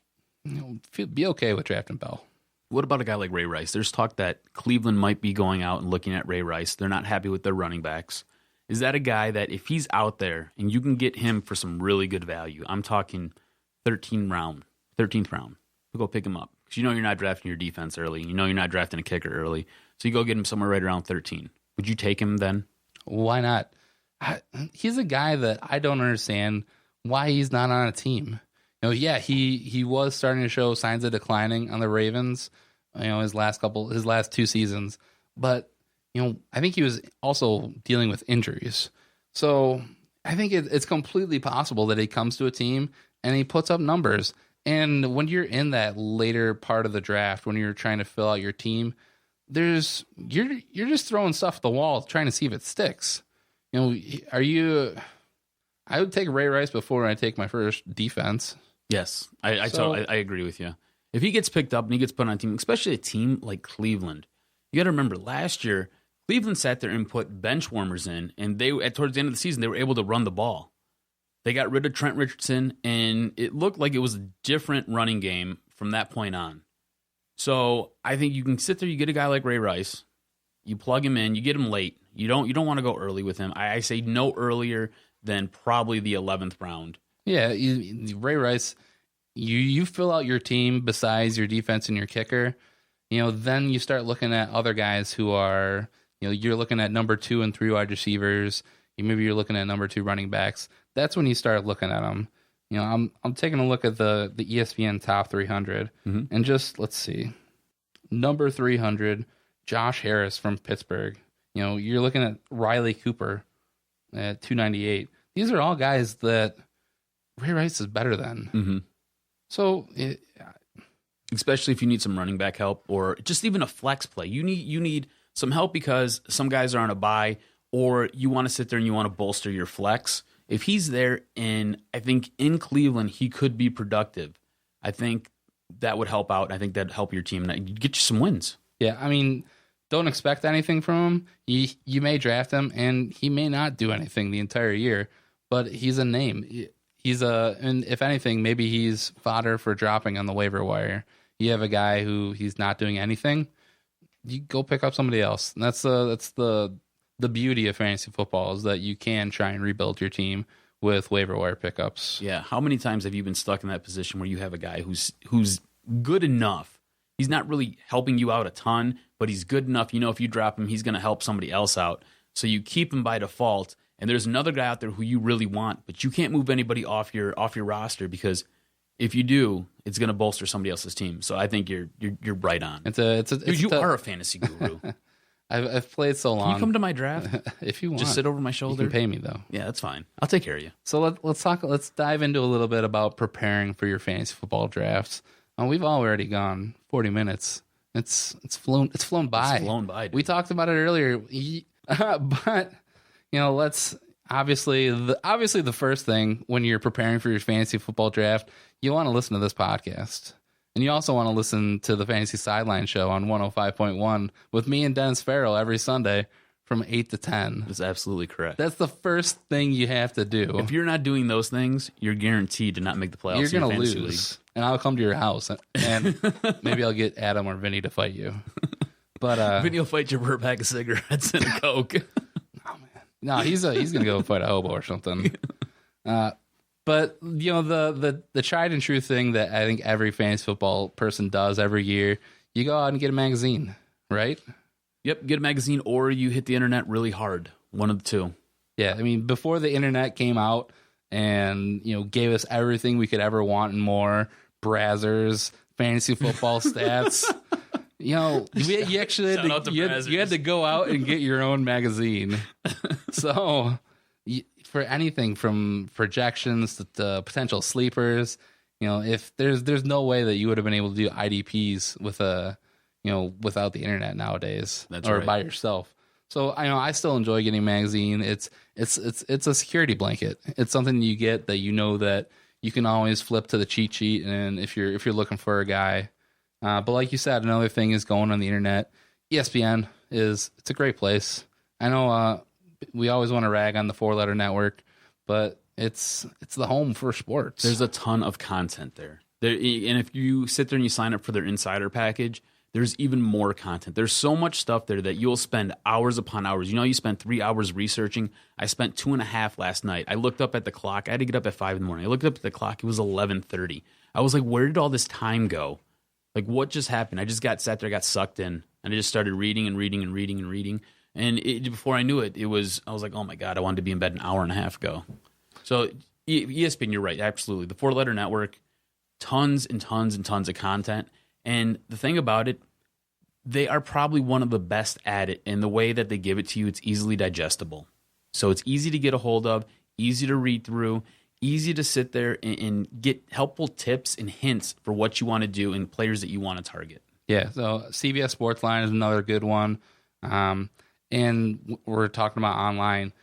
be okay with drafting Bell. What about a guy like Ray Rice? There's talk that Cleveland might be going out and looking at Ray Rice. They're not happy with their running backs. Is that a guy that if he's out there and you can get him for some really good value, I'm talking 13th round. Go pick him up because you're not drafting your defense early. You're not drafting a kicker early. So you go get him somewhere right around 13. Would you take him then? Why not? He's a guy that I don't understand why he's not on a team. He was starting to show signs of declining on the Ravens, his last 2 seasons. But, I think he was also dealing with injuries. So I think it's completely possible that he comes to a team and he puts up numbers. And when you're in that later part of the draft, when you're trying to fill out your team, you're just throwing stuff at the wall trying to see if it sticks. I would take Ray Rice before I take my first defense. Yes, I agree with you. If he gets picked up and he gets put on a team, especially a team like Cleveland, you got to remember last year Cleveland sat there and put bench warmers in, and towards the end of the season they were able to run the ball. They got rid of Trent Richardson, and it looked like it was a different running game from that point on. So I think you can sit there, you get a guy like Ray Rice, you plug him in, you get him late. You don't want to go early with him. I say no earlier than probably the 11th round. Yeah, Ray Rice, you fill out your team besides your defense and your kicker. Then you start looking at other guys who are, you're looking at number 2 and 3 wide receivers. Maybe you're looking at number 2 running backs. That's when you start looking at them. I'm taking a look at the ESPN top 300 and just let's see, number 300, Josh Harris from Pittsburgh. You're looking at Riley Cooper at 298. These are all guys that Ray Rice is better than. Mm-hmm. So, especially if you need some running back help or just even a flex play, you need some help because some guys are on a bye, or you want to sit there and you want to bolster your flex. If he's there, and I think in Cleveland he could be productive, I think that would help out. I think that'd help your team and get you some wins. Yeah, I mean, don't expect anything from him. You may draft him, and he may not do anything the entire year, but he's a name. And if anything, maybe he's fodder for dropping on the waiver wire. You have a guy who he's not doing anything, you go pick up somebody else. And that's the beauty of fantasy football is that you can try and rebuild your team with waiver wire pickups. Yeah. How many times have you been stuck in that position where you have a guy who's good enough? He's not really helping you out a ton, but he's good enough. If you drop him, he's going to help somebody else out. So you keep him by default, and there's another guy out there who you really want, but you can't move anybody off your roster because if you do, it's going to bolster somebody else's team. So I think you're right on. Dude, you are a fantasy guru. I've played so long. Can you come to my draft? If you want, just sit over my shoulder. You can pay me though. Yeah, that's fine. I'll take care of you. So let's dive into a little bit about preparing for your fantasy football drafts. We've already gone 40 minutes. It's flown by. It's flown by. Dude. We talked about it earlier, but let's obviously the first thing when you're preparing for your fantasy football draft, you want to listen to this podcast. And you also want to listen to the Fantasy Sideline Show on 105.1 with me and Dennis Farrell every Sunday from 8 to 10. That's absolutely correct. That's the first thing you have to do. If you're not doing those things, you're guaranteed to not make the playoffs. You're going to lose. League. And I'll come to your house, and maybe I'll get Adam or Vinny to fight you. But Vinny will fight you for a pack of cigarettes and a Coke. Oh, man. No, he's going to go fight a hobo or something. But, the tried and true thing that I think every fantasy football person does every year, you go out and get a magazine, right? Yep, get a magazine or you hit the internet really hard. One of the two. Yeah, I mean, before the internet came out and, gave us everything we could ever want and more, brazzers, fantasy football stats, you actually you had to go out and get your own magazine. So... for anything from projections to potential sleepers, if there's no way that you would have been able to do IDPs with without the internet nowadays. That's or right. by yourself. So I still enjoy getting a magazine. It's a security blanket. It's something you get that that you can always flip to the cheat sheet, and if you're looking for a guy. But like you said, another thing is going on the internet. ESPN it's a great place. I know. We always want to rag on the 4-letter network, but it's the home for sports. There's a ton of content there. And if you sit there and you sign up for their insider package, there's even more content. There's so much stuff there that you'll spend hours upon hours. You spent 3 hours researching. I spent 2.5 last night. I looked up at the clock. I had to get up at 5 in the morning. I looked up at the clock. It was 11:30. I was like, where did all this time go? Like, what just happened? I just sat there, got sucked in, and I just started reading and reading and reading and reading. And before I knew it, I was like, oh my God, I wanted to be in bed an hour and a half ago. So ESPN, you're right, absolutely. The 4-letter network, tons and tons and tons of content. And the thing about it, they are probably one of the best at it. And the way that they give it to you, it's easily digestible. So it's easy to get a hold of, easy to read through, easy to sit there and get helpful tips and hints for what you want to do and players that you want to target. Yeah, so CBS Sportsline is another good one. And we're talking about online.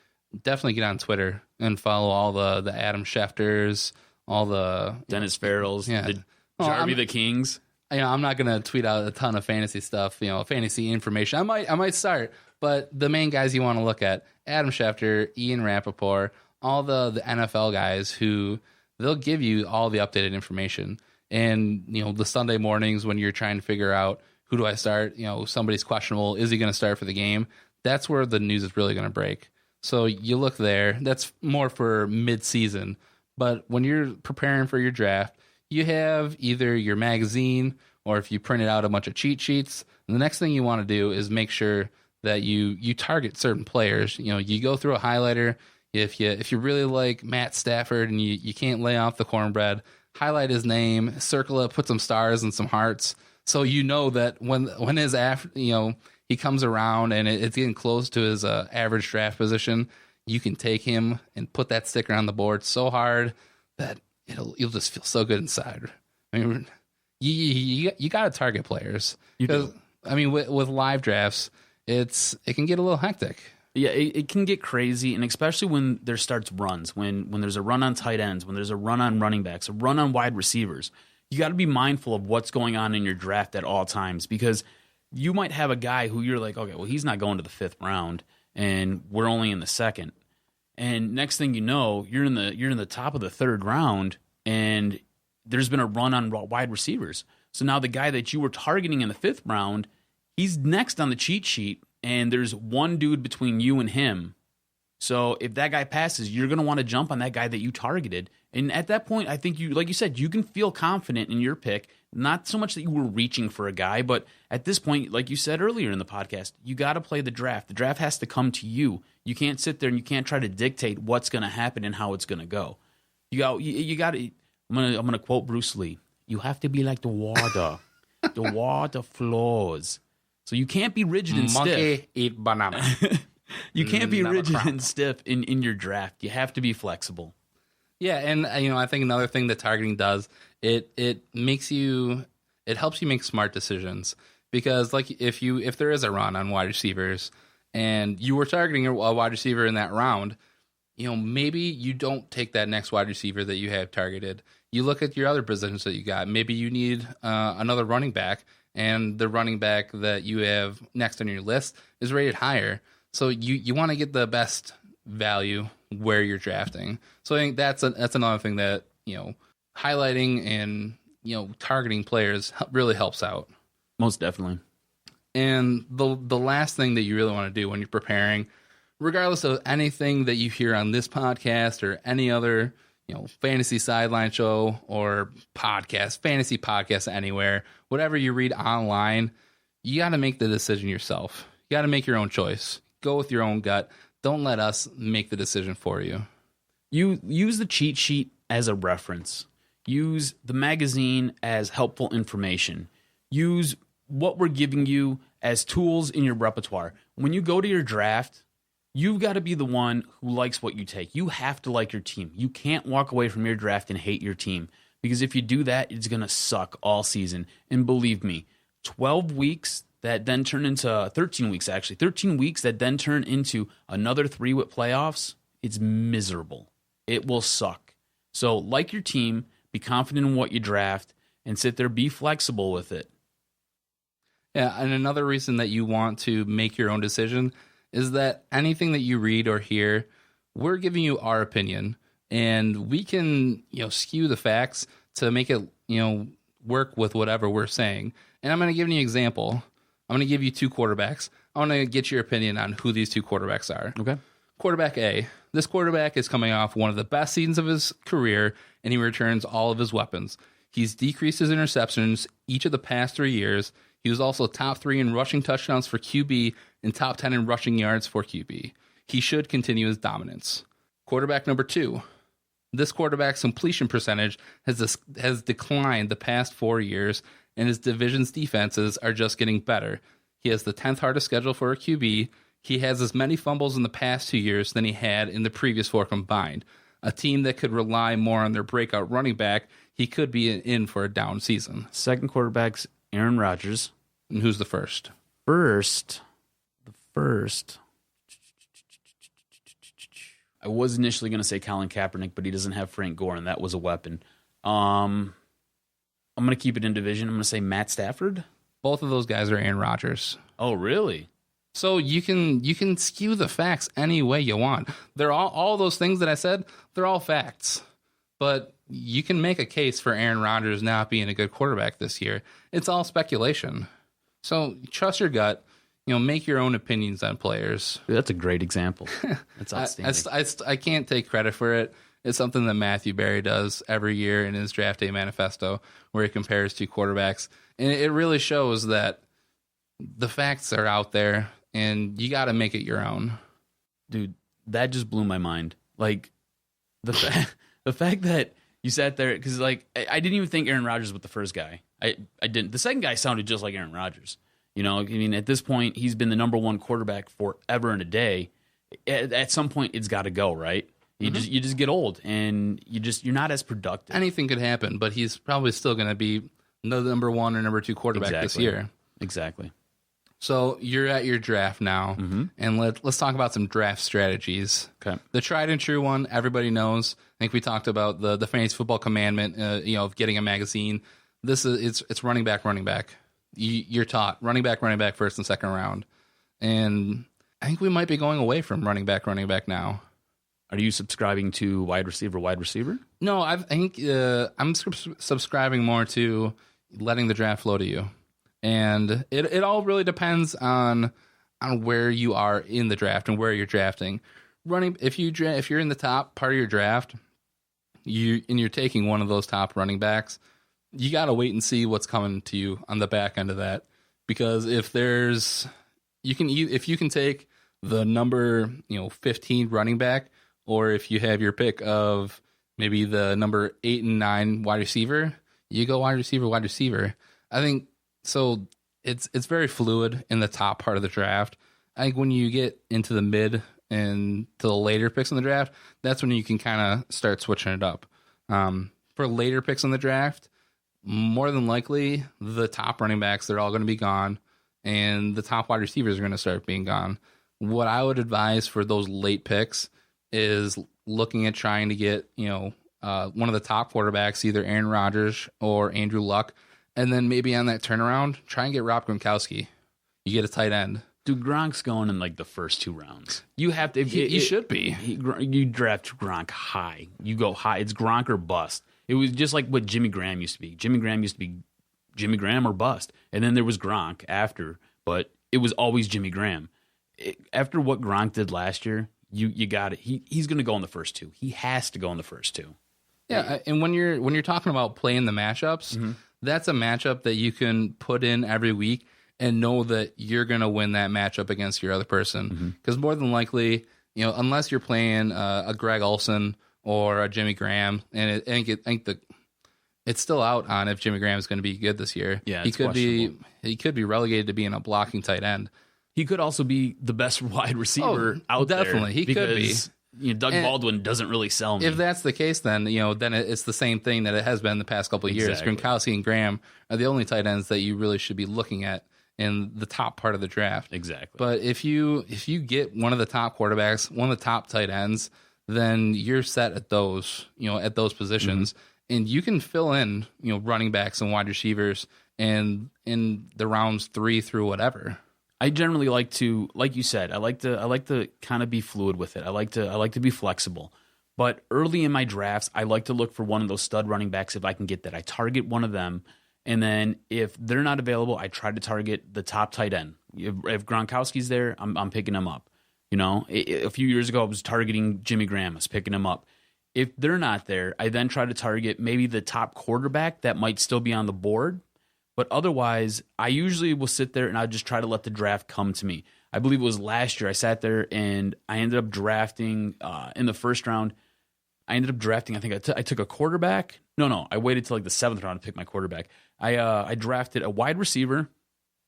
Definitely get on Twitter and follow all the Adam Schefters, all the Dennis Farrells, the Jarvi the Kings. I'm not gonna tweet out a ton of fantasy stuff, fantasy information. I might start, but the main guys you want to look at: Adam Schefter, Ian Rappaport, all the NFL guys who they'll give you all the updated information. And the Sunday mornings when you're trying to figure out who do I start, somebody's questionable, is he going to start for the game? That's where the news is really going to break. So you look there. That's more for mid-season. But when you're preparing for your draft, you have either your magazine or if you printed out a bunch of cheat sheets. And the next thing you want to do is make sure that you target certain players. You go through a highlighter. If you really like Matt Stafford and you can't lay off the cornbread, highlight his name, circle it, put some stars and some hearts. So that when his he comes around and it's getting close to his average draft position, you can take him and put that sticker on the board so hard that you'll just feel so good inside. I mean, you got to target players. You do. I mean, with live drafts, it can get a little hectic. Yeah, it can get crazy, and especially when there starts runs, when there's a run on tight ends, when there's a run on running backs, a run on wide receivers. You got to be mindful of what's going on in your draft at all times because you might have a guy who you're like, okay, well, he's not going to the 5th round, and we're only in the 2nd. And next thing you know, you're in the top of the 3rd round, and there's been a run on wide receivers. So now the guy that you were targeting in the 5th round, he's next on the cheat sheet, and there's one dude between you and him. So if that guy passes, you're going to want to jump on that guy that you targeted. And at that point, I think like you said, you can feel confident in your pick, Not so much that you were reaching for a guy, but at this point, like you said earlier in the podcast, you got to play the draft. The draft has to come to you. You can't sit there and you can't try to dictate what's going to happen and how it's going to go. You got to. I'm gonna quote Bruce Lee. You have to be like the water. The water flows. So you can't be rigid and stiff. Monkey eat banana. You can't be rigid crop. and stiff in your draft. You have to be flexible. Yeah, and I think another thing that targeting does, it helps you make smart decisions, because like if there is a run on wide receivers and you were targeting a wide receiver in that round, maybe you don't take that next wide receiver that you have targeted. You look at your other positions that you got. Maybe you need another running back, and the running back that you have next on your list is rated higher. So you want to get the best value where you're drafting. So I think that's another thing that highlighting and targeting players really helps out. Most definitely. And the last thing that you really want to do when you're preparing, regardless of anything that you hear on this podcast or any other fantasy sideline show or podcast, fantasy podcast anywhere, whatever you read online, you got to make the decision yourself. You got to make your own choice. Go with your own gut. Don't let us make the decision for you. You use the cheat sheet as a reference. Use the magazine as helpful information. Use what we're giving you as tools in your repertoire. When you go to your draft, you've got to be the one who likes what you take. You have to like your team. You can't walk away from your draft and hate your team, because if you do that, it's going to suck all season. And believe me, 12 weeks that then turn into 13 weeks, actually. 13 weeks that then turn into another 3 with playoffs, it's miserable. It will suck. So like your team, be confident in what you draft, and sit there, be flexible with it. Yeah, and another reason that you want to make your own decision is that anything that you read or hear, we're giving you our opinion, and we can, skew the facts to make it, work with whatever we're saying. And I'm going to give you an example. I'm going to give you 2 quarterbacks. I want to get your opinion on who these 2 quarterbacks are. Okay. Quarterback A. This quarterback is coming off one of the best seasons of his career, and he returns all of his weapons. He's decreased his interceptions each of the past 3 years. He was also top 3 in rushing touchdowns for QB and top 10 in rushing yards for QB. He should continue his dominance. Quarterback number 2. This quarterback's completion percentage has declined the past 4 years, and his division's defenses are just getting better. He has the 10th hardest schedule for a QB. He has as many fumbles in the past 2 years than he had in the previous 4 combined. A team that could rely more on their breakout running back, he could be in for a down season. Second quarterback's Aaron Rodgers. And who's the first? The first. I was initially going to say Colin Kaepernick, but he doesn't have Frank Gore, and that was a weapon. I'm going to keep it in division. I'm going to say Matt Stafford. Both of those guys are Aaron Rodgers. Oh, really? So you can skew the facts any way you want. They're all those things that I said, they're all facts. But you can make a case for Aaron Rodgers not being a good quarterback this year. It's all speculation. So trust your gut. Make your own opinions on players. Dude, that's a great example. That's outstanding. I can't take credit for it. It's something that Matthew Berry does every year in his draft day manifesto, where he compares 2 quarterbacks. And it really shows that the facts are out there, and you got to make it your own. Dude, that just blew my mind. Like, the fact that you sat there, because, like, I didn't even think Aaron Rodgers was the first guy. I didn't. The second guy sounded just like Aaron Rodgers. At this point, he's been the number 1 quarterback forever and a day. At some point, it's got to go, right? You just get old, and you're not as productive. Anything could happen, but he's probably still going to be the number 1 or number 2 quarterback this year. Exactly. So you're at your draft now, and let's talk about some draft strategies. Okay. The tried and true one, everybody knows. I think we talked about the fantasy football commandment, of getting a magazine. It's running back. You're taught running back first and second round, and I think we might be going away from running back now. Are you subscribing to wide receiver? No, I think I'm subscribing more to letting the draft flow to you. And it all really depends on where you are in the draft and where you're drafting. If you're in the top part of your draft, you're taking one of those top running backs, you got to wait and see what's coming to you on the back end of that. Because if you can take the number, 15 running back, or if you have your pick of maybe the number 8 and 9 wide receiver, you go wide receiver. I think so. It's very fluid in the top part of the draft. I think when you get into the mid and to the later picks in the draft, that's when you can kind of start switching it up. For later picks in the draft, more than likely the top running backs, they're all going to be gone, and the top wide receivers are going to start being gone. What I would advise for those late picks is looking at trying to get, one of the top quarterbacks, either Aaron Rodgers or Andrew Luck, and then maybe on that turnaround, try and get Rob Gronkowski. You get a tight end. Dude, Gronk's going in like the first 2 rounds. You have to. He should be. You draft Gronk high. You go high. It's Gronk or bust. It was just like what Jimmy Graham used to be. Jimmy Graham used to be Jimmy Graham or bust. And then there was Gronk after, but it was always Jimmy Graham. After what Gronk did last year, you got it. He's going to go in the first 2. He has to go in the first 2. Yeah, and when you're talking about playing the matchups, that's a matchup that you can put in every week and know that you're going to win that matchup against your other person. Because more than likely, unless you're playing a Greg Olsen or a Jimmy Graham, and I think it's still out on if Jimmy Graham is going to be good this year. Yeah, he could be relegated to being a blocking tight end. He could also be the best wide receiver out there. Definitely, he could be. Doug Baldwin doesn't really sell me. If that's the case, then then it's the same thing that it has been the past couple of years. Exactly. Gronkowski and Graham are the only tight ends that you really should be looking at in the top part of the draft. Exactly. But if you get one of the top quarterbacks, one of the top tight ends, then you're set at those positions, and you can fill in running backs and wide receivers and in the rounds 3 through whatever. I generally like to, like you said, I like to kind of be fluid with it. I like to be flexible. But early in my drafts, I like to look for one of those stud running backs if I can get that. I target one of them, and then if they're not available, I try to target the top tight end. If Gronkowski's there, I'm picking him up. A few years ago, I was targeting Jimmy Graham. I was picking him up. If they're not there, I then try to target maybe the top quarterback that might still be on the board. But otherwise, I usually will sit there and I'll just try to let the draft come to me. I believe it was last year I sat there and I ended up drafting in the first round. I think I took a quarterback. No, I waited till like the 7th round to pick my quarterback. I drafted a wide receiver,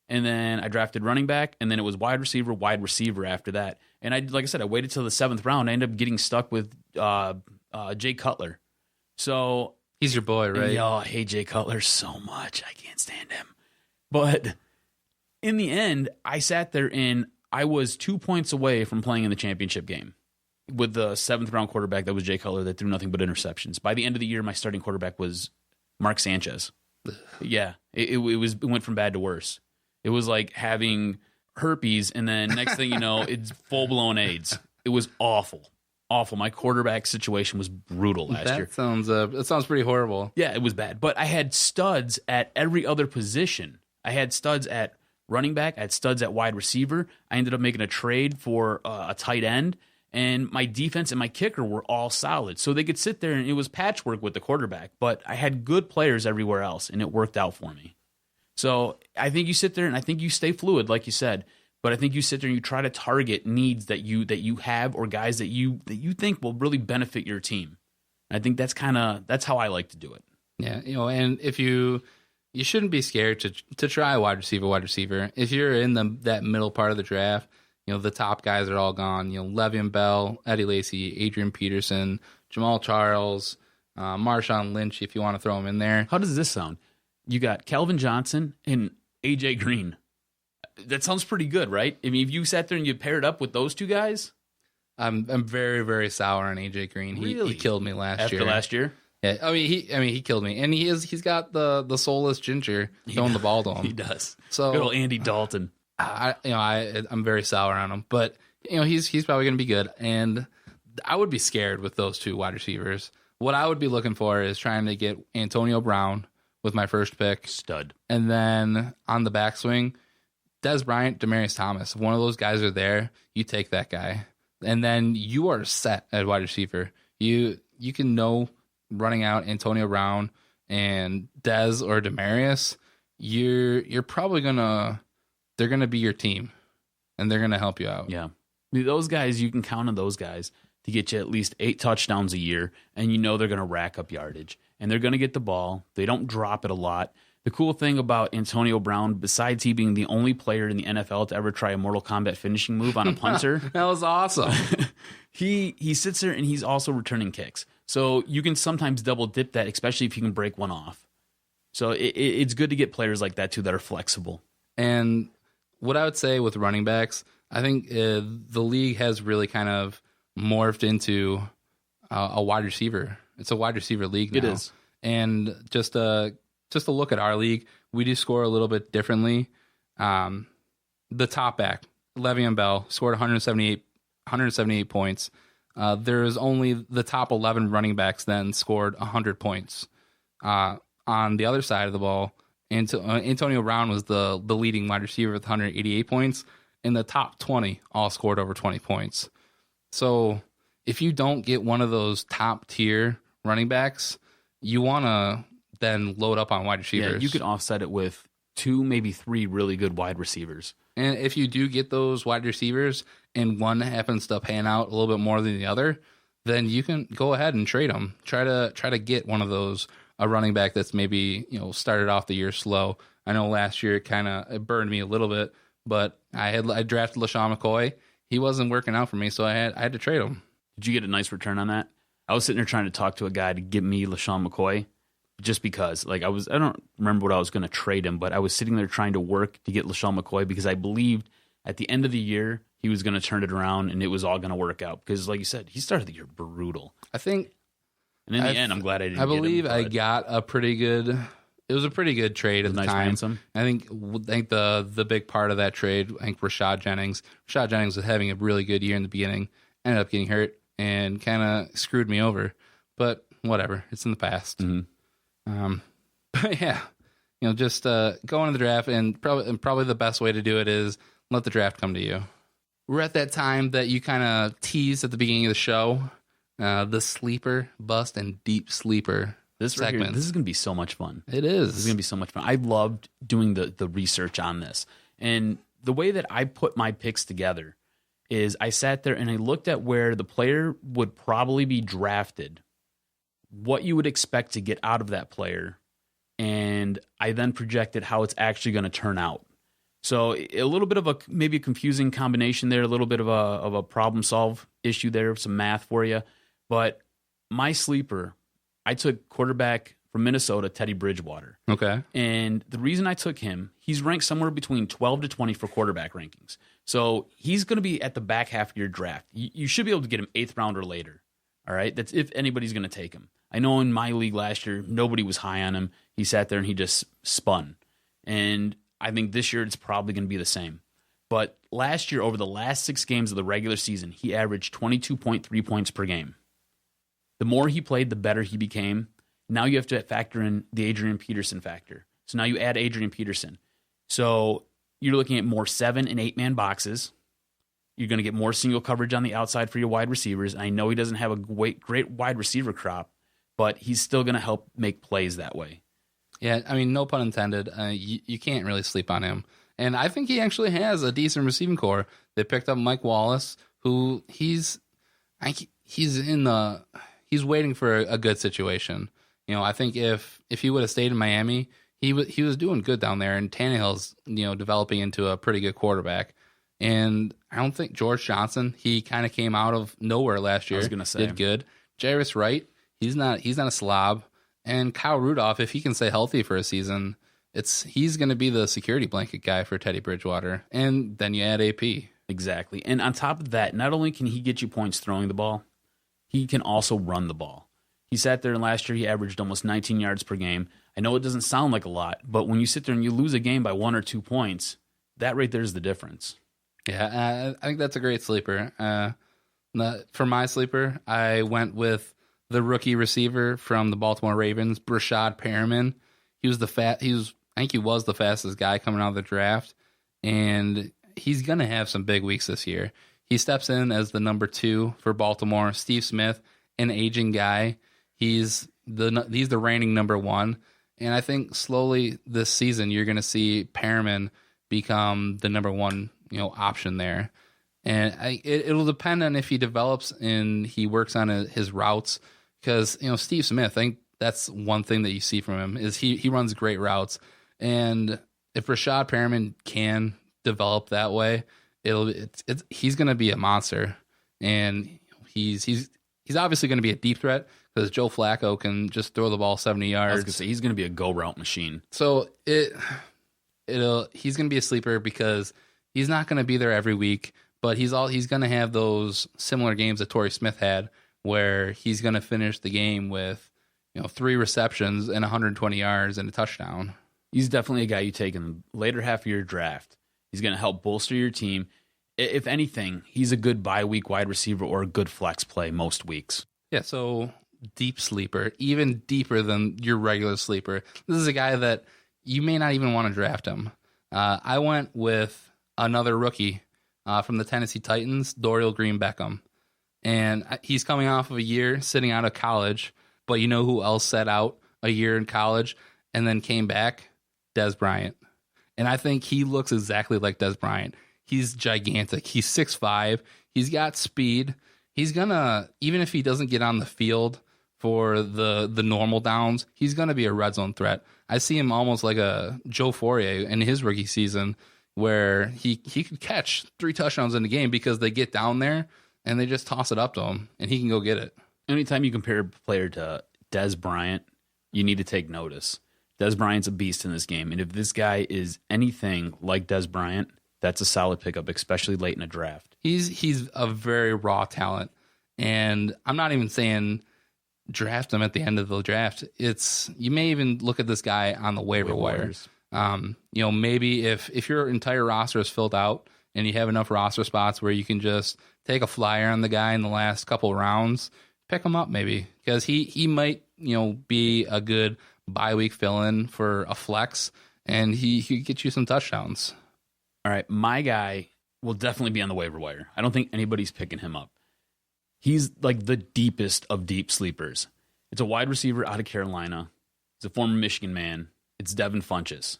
and then I drafted running back, and then it was wide receiver after that. And like I said, I waited till the 7th round. I ended up getting stuck with Jay Cutler. So he's your boy, right? I hate Jay Cutler so much. I can't stand him. But in the end, I sat there and I was 2 points away from playing in the championship game with the 7th round quarterback that was Jay Cutler that threw nothing but interceptions. By the end of the year, my starting quarterback was Mark Sanchez. Yeah, it went from bad to worse. It was like having herpes, and then next thing you know, it's full-blown AIDS. It was awful. My quarterback situation was brutal last year. That sounds pretty horrible. Yeah, it was bad. But I had studs at every other position. I had studs at running back. I had studs at wide receiver. I ended up making a trade for a tight end. And my defense and my kicker were all solid. So they could sit there, and it was patchwork with the quarterback. But I had good players everywhere else, and it worked out for me. So I think you sit there, and I think you stay fluid, like you said. But I think you sit there and you try to target needs that you have or guys that you think will really benefit your team. And I think that's how I like to do it. Yeah, and if you shouldn't be scared to try wide receiver. If you're in that middle part of the draft, the top guys are all gone. Le'Veon Bell, Eddie Lacy, Adrian Peterson, Jamal Charles, Marshawn Lynch, if you want to throw him in there. How does this sound? You got Calvin Johnson and AJ Green. That sounds pretty good, right? I mean, if you sat there and you paired up with those two guys, I'm very, very sour on AJ Green. Really? He killed me last year. After last year? Yeah, he killed me, and he's got the soulless ginger throwing the ball to him. He does. So good old Andy Dalton. I'm very sour on him, but he's probably going to be good, and I would be scared with those two wide receivers. What I would be looking for is trying to get Antonio Brown with my first pick, stud, and then on the backswing, Dez Bryant, Demaryius Thomas. If one of those guys are there, you take that guy, and then you are set at wide receiver. You can know running out Antonio Brown and Dez or Demarius, you're probably they're gonna be your team, and they're gonna help you out. Yeah, those guys, you can count on those guys to get you at least 8 touchdowns a year, and you know they're gonna rack up yardage, and they're gonna get the ball. They don't drop it a lot. The cool thing about Antonio Brown, besides he being the only player in the NFL to ever try a Mortal Kombat finishing move on a punter, That was awesome. he sits there and he's also returning kicks. So you can sometimes double dip that, especially if you can break one off. So it's good to get players like that too that are flexible. And what I would say with running backs, I think the league has really kind of morphed into a wide receiver. It's a wide receiver league now. It is. And just to look at our league, we do score a little bit differently. The top back, Le'Veon Bell, scored 178 points. There's only the top 11 running backs then scored 100 points. On the other side of the ball, Antonio Brown was the leading wide receiver with 188 points, and the top 20 all scored over 20 points. So if you don't get one of those top tier running backs, you want to then load up on wide receivers. Yeah, you could offset it with 2, maybe 3 really good wide receivers. And if you do get those wide receivers and one happens to pan out a little bit more than the other, then you can go ahead and trade them. Try to get one of those, a running back that's maybe, started off the year slow. I know last year it burned me a little bit, but I drafted LaShawn McCoy. He wasn't working out for me, so I had to trade him. Did you get a nice return on that? I was sitting there trying to talk to a guy to give me LaShawn McCoy. Just because, I don't remember what I was going to trade him, but I was sitting there trying to work to get LaShawn McCoy because I believed at the end of the year he was going to turn it around and it was all going to work out. Because, like you said, he started the year brutal. I think, and in the end, I'm glad I didn't. I believe get him, I got a pretty good. It was a pretty good trade at the nice time. ransom. I think the big part of that trade, I think Rashad Jennings was having a really good year in the beginning, ended up getting hurt and kind of screwed me over. But whatever, it's in the past. Mm-hmm. But yeah, just go into the draft, and probably the best way to do it is let the draft come to you. We're at that time that you kind of teased at the beginning of the show, the sleeper, bust, and deep sleeper segment. This is going to be so much fun. It is. This is going to be so much fun. I loved doing the research on this. And the way that I put my picks together is I sat there and I looked at where the player would probably be drafted, what you would expect to get out of that player, and I then projected how it's actually going to turn out. So a little bit of maybe a confusing combination there, a little bit of a problem solve issue there, some math for you. But my sleeper, I took quarterback from Minnesota, Teddy Bridgewater. Okay. And the reason I took him, he's ranked somewhere between 12 to 20 for quarterback rankings. So he's going to be at the back half of your draft. You should be able to get him 8th round or later. All right? That's if anybody's going to take him. I know in my league last year, nobody was high on him. He sat there and he just spun. And I think this year it's probably going to be the same. But last year, over the last 6 games of the regular season, he averaged 22.3 points per game. The more he played, the better he became. Now you have to factor in the Adrian Peterson factor. So now you add Adrian Peterson. So you're looking at more 7- and 8-man boxes. You're going to get more single coverage on the outside for your wide receivers. I know he doesn't have a great wide receiver crop, but he's still going to help make plays that way. Yeah, I mean, no pun intended. You can't really sleep on him. And I think he actually has a decent receiving core. They picked up Mike Wallace, who he's waiting for a good situation. I think if he would have stayed in Miami, he was doing good down there, and Tannehill's developing into a pretty good quarterback. And I don't think George Johnson, he kind of came out of nowhere last year. I was going to say, did good. Jairus Wright, he's not a slob. And Kyle Rudolph, if he can stay healthy for a season, he's going to be the security blanket guy for Teddy Bridgewater. And then you add AP. Exactly. And on top of that, not only can he get you points throwing the ball, he can also run the ball. He sat there and last year he averaged almost 19 yards per game. I know it doesn't sound like a lot, but when you sit there and you lose a game by 1 or 2 points, that right there is the difference. Yeah, I think that's a great sleeper. For my sleeper, I went with the rookie receiver from the Baltimore Ravens, Brashad Perriman. I think he was the fastest guy coming out of the draft, and he's going to have some big weeks this year. He steps in as the number 2 for Baltimore. Steve Smith, an aging guy. He's he's the reigning number one. And I think slowly this season you're going to see Perriman become the number one, option there. And it'll depend on if he develops and he works on his routes, because Steve Smith, I think that's one thing that you see from him is he runs great routes. And if Rashad Perriman can develop that way, he's going to be a monster. And he's obviously going to be a deep threat because Joe Flacco can just throw the ball 70 yards. I was going to say he's going to be a go route machine. So he's going to be a sleeper because he's not going to be there every week, but he's going to have those similar games that Torrey Smith had, where he's going to finish the game with 3 receptions and 120 yards and a touchdown. He's definitely a guy you take in the later half of your draft. He's going to help bolster your team. If anything, he's a good bye week wide receiver or a good flex play most weeks. Yeah, so deep sleeper, even deeper than your regular sleeper. This is a guy that you may not even want to draft him. I went with another rookie from the Tennessee Titans, Dorial Green-Beckham. And he's coming off of a year sitting out of college, but you know who else sat out a year in college and then came back? Dez Bryant. And I think he looks exactly like Dez Bryant. He's gigantic. He's 6'5". He's got speed. He's going to, even if he doesn't get on the field for the normal downs, he's going to be a red zone threat. I see him almost like a Joe Fourier in his rookie season, where he could catch 3 touchdowns in the game because they get down there and they just toss it up to him and he can go get it. Anytime you compare a player to Dez Bryant, you need to take notice. Dez Bryant's a beast in this game, and if this guy is anything like Dez Bryant, that's a solid pickup, especially late in a draft. He's a very raw talent, and I'm not even saying draft him at the end of the draft. You may even look at this guy on the waiver wire. Maybe if your entire roster is filled out and you have enough roster spots where you can just take a flyer on the guy in the last couple rounds, pick him up maybe, because he might be a good bye week fill-in for a flex, and he could get you some touchdowns. All right, my guy will definitely be on the waiver wire. I don't think anybody's picking him up. He's like the deepest of deep sleepers. It's a wide receiver out of Carolina. He's a former Michigan man. It's Devin Funchess.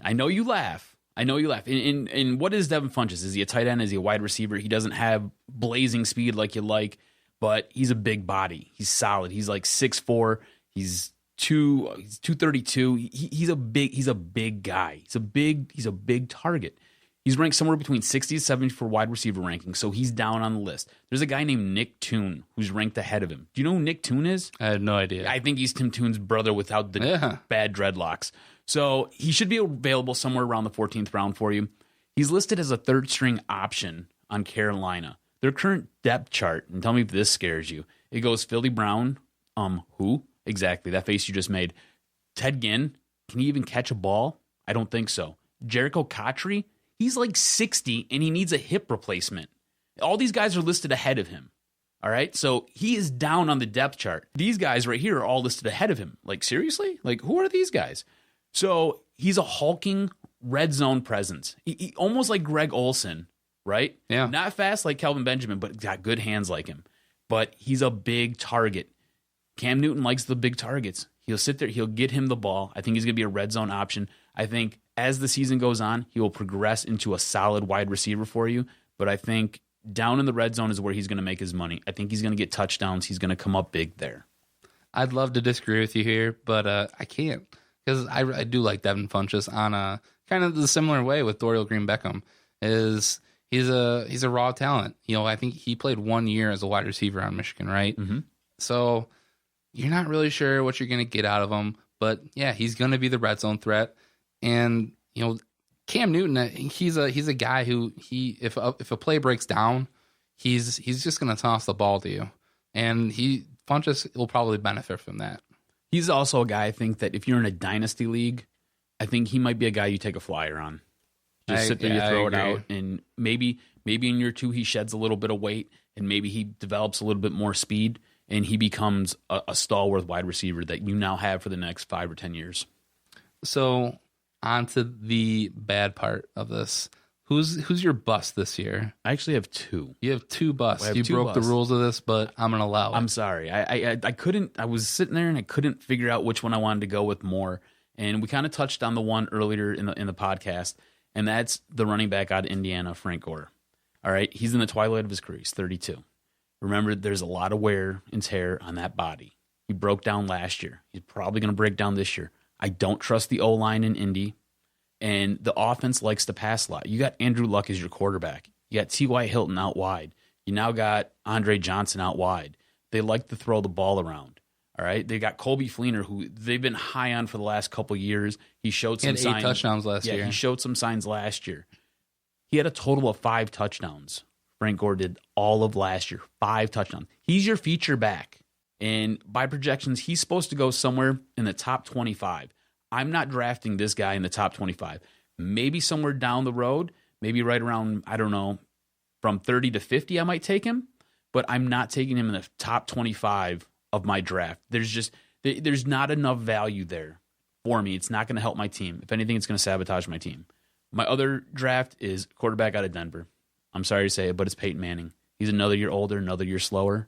I know you laugh. And what is Devin Funchess? Is he a tight end? Is he a wide receiver? He doesn't have blazing speed like you like, but he's a big body. He's solid. He's like 6'4". He's 232. He's a big guy. He's a big target. He's ranked somewhere between 60 to 70 for wide receiver ranking, so he's down on the list. There's a guy named Nick Toon who's ranked ahead of him. Do you know who Nick Toon is? I had no idea. I think he's Tim Toon's brother without the bad dreadlocks. So he should be available somewhere around the 14th round for you. He's listed as a third string option on Carolina. Their current depth chart, and tell me if this scares you, it goes Philly Brown, who? Exactly, that face you just made. Ted Ginn, can he even catch a ball? I don't think so. Jericho Cotchery, he's like 60 and he needs a hip replacement. All these guys are listed ahead of him. All right, so he is down on the depth chart. These guys right here are all listed ahead of him. Like, seriously? Like, who are these guys? So he's a hulking red zone presence. He almost like Greg Olsen, right? Yeah. Not fast like Kelvin Benjamin, but got good hands like him. But he's a big target. Cam Newton likes the big targets. He'll sit there. He'll get him the ball. I think he's going to be a red zone option. I think as the season goes on, he will progress into a solid wide receiver for you. But I think down in the red zone is where he's going to make his money. I think he's going to get touchdowns. He's going to come up big there. I'd love to disagree with you here, but I can't, because I do like Devin Funchess on a kind of the similar way with Dorial Green-Beckham. He's a raw talent. I think he played 1 year as a wide receiver on Michigan, right? Mm-hmm. So you're not really sure what you're going to get out of him, but yeah, he's going to be the red zone threat. And Cam Newton, he's a guy who if a play breaks down, he's just going to toss the ball to you, and Funchess will probably benefit from that. He's also a guy, I think, that if you're in a dynasty league, I think he might be a guy you take a flyer on. Just sit there, you throw it out, and maybe in year 2 he sheds a little bit of weight, and maybe he develops a little bit more speed, and he becomes a stalwart wide receiver that you now have for the next 5 or 10 years. So on to the bad part of this. Who's your bust this year? I actually have two. You have two busts. You two broke the busts. rules of this, but I'm going to allow it. I'm sorry. I couldn't. I was sitting there and I couldn't figure out which one I wanted to go with more. And we kind of touched on the one earlier in the podcast, and that's the running back out of Indiana, Frank Gore. All right, he's in the twilight of his career. He's 32. Remember, there's a lot of wear and tear on that body. He broke down last year. He's probably going to break down this year. I don't trust the O-line in Indy, and the offense likes to pass a lot. You got Andrew Luck as your quarterback. You got T.Y. Hilton out wide. You now got Andre Johnson out wide. They like to throw the ball around. All right, they got Colby Fleener, who they've been high on for the last couple of years. He showed some He had 8 touchdowns last year. Yeah, he showed some signs last year. He had a total of 5 touchdowns. Frank Gore did all of last year, 5 touchdowns. He's your feature back. And by projections, he's supposed to go somewhere in the top 25. I'm not drafting this guy in the top 25. Maybe somewhere down the road, maybe right around, I don't know, from 30 to 50, I might take him. But I'm not taking him in the top 25 of my draft. There's not enough value there for me. It's not going to help my team. If anything, it's going to sabotage my team. My other draft is quarterback out of Denver. I'm sorry to say it, but it's Peyton Manning. He's another year older, another year slower.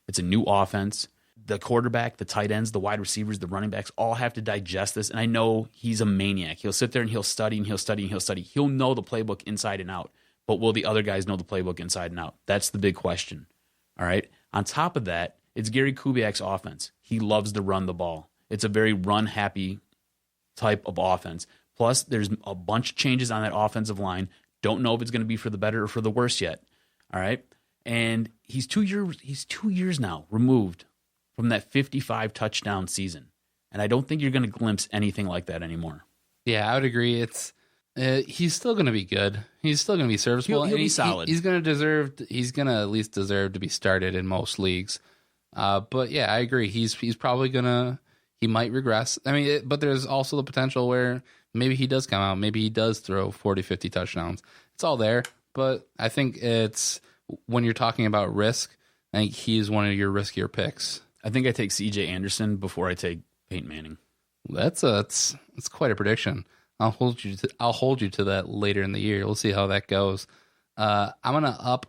It's a new offense. The quarterback, the tight ends, the wide receivers, the running backs all have to digest this. And I know he's a maniac. He'll sit there and he'll study and he'll study and he'll study. He'll know the playbook inside and out. But will the other guys know the playbook inside and out? That's the big question. All right. On top of that, it's Gary Kubiak's offense. He loves to run the ball. It's a very run-happy type of offense. Plus, there's a bunch of changes on that offensive line. Don't know if it's going to be for the better or for the worse yet. All right. And he's 2 years now removed from that 55 touchdown season. And I don't think you're going to glimpse anything like that anymore. Yeah, I would agree. It's he's still going to be good. He's still going to be serviceable. He'll be solid. He's going to at least deserve to be started in most leagues. But yeah, I agree. He's probably he might regress. I mean, but there's also the potential where maybe he does come out. Maybe he does throw 40, 50 touchdowns. It's all there. But I think it's when you're talking about risk, I think he's one of your riskier picks. I think I take C.J. Anderson before I take Peyton Manning. That's quite a prediction. I'll hold you to that later in the year. We'll see how that goes. I'm gonna up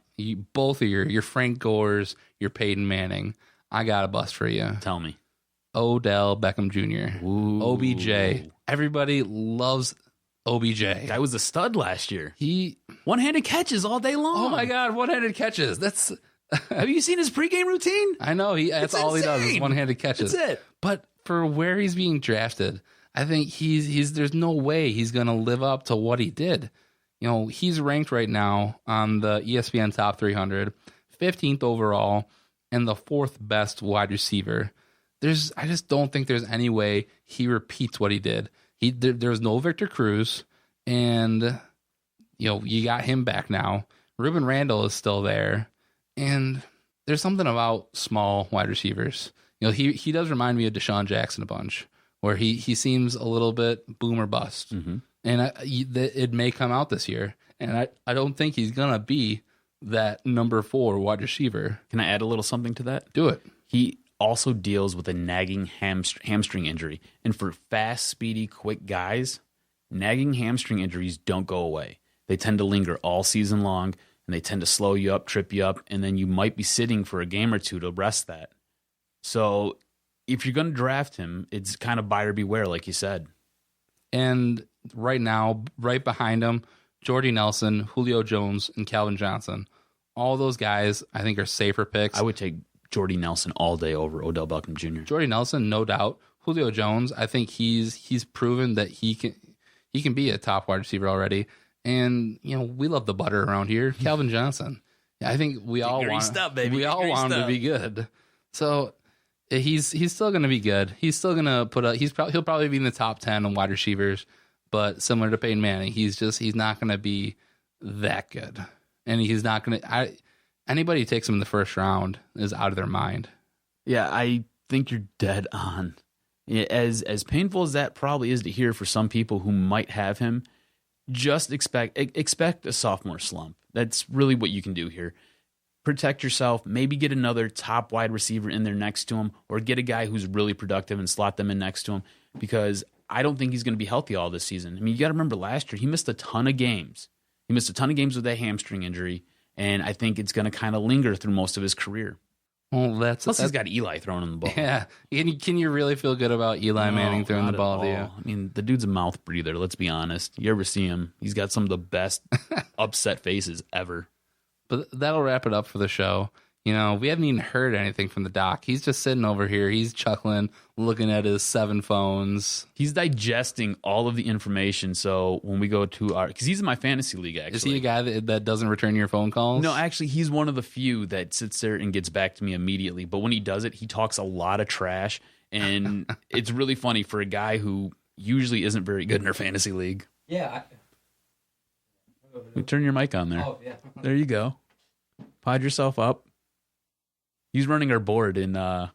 both of your Frank Gores, your Peyton Manning. I got a bust for you. Tell me. Odell Beckham Jr. Ooh. OBJ. Everybody loves OBJ. Guy was a stud last year. He one-handed catches all day long. Oh my God, one-handed catches. That's Have you seen his pregame routine? I know that's all he does is one-handed catches. That's it. But for where he's being drafted, I think he's there's no way he's going to live up to what he did. You know, he's ranked right now on the ESPN Top 300, 15th overall, and the 4th best wide receiver. I just don't think there's any way he repeats what he did. There's no Victor Cruz, and you know, you got him back now. Ruben Randall is still there, and there's something about small wide receivers. You know, he does remind me of Deshaun Jackson a bunch, where he seems a little bit boom or bust. Mm-hmm. And it may come out this year. And I don't think he's going to be that number 4 wide receiver. Can I add a little something to that? Do it. He also deals with a nagging hamstring injury. And for fast, speedy, quick guys, nagging hamstring injuries don't go away. They tend to linger all season long, and they tend to slow you up, trip you up, and then you might be sitting for a game or two to rest that. So if you're going to draft him, it's kind of buyer beware, like you said. And right now, right behind him, Jordy Nelson, Julio Jones, and Calvin Johnson. All those guys, I think, are safer picks. I would take Jordy Nelson all day over Odell Beckham Jr. Jordy Nelson, no doubt. Julio Jones, I think he's proven that he can be a top wide receiver already. And you know, we love the butter around here. Calvin Johnson, I think we all want him to be good. So he's still going to be good. He's still going to he'll probably be in the top 10 on wide receivers. But similar to Peyton Manning, he's not going to be that good, and he's not going to. Anybody who takes him in the first round is out of their mind. Yeah, I think you're dead on. As painful as that probably is to hear for some people who might have him, just expect a sophomore slump. That's really what you can do here. Protect yourself. Maybe get another top wide receiver in there next to him, or get a guy who's really productive and slot them in next to him, because I don't think he's going to be healthy all this season. I mean, you got to remember last year, he missed a ton of games. He missed a ton of games with that hamstring injury, and I think it's going to kind of linger through most of his career. Well, Plus, he's got Eli throwing him the ball. Yeah. Can you really feel good about Eli Manning throwing the ball to you? I mean, the dude's a mouth breather, let's be honest. You ever see him? He's got some of the best upset faces ever. But that'll wrap it up for the show. You know, we haven't even heard anything from the doc. He's just sitting over here. He's chuckling, looking at his 7 phones. He's digesting all of the information. So when we go to our, because he's in my fantasy league, actually. Is he a guy that doesn't return your phone calls? No, actually, he's one of the few that sits there and gets back to me immediately. But when he does it, he talks a lot of trash. And it's really funny for a guy who usually isn't very good in our fantasy league. Yeah. Turn your mic on there. Oh, yeah. There you go. Pod yourself up. He's running our board, and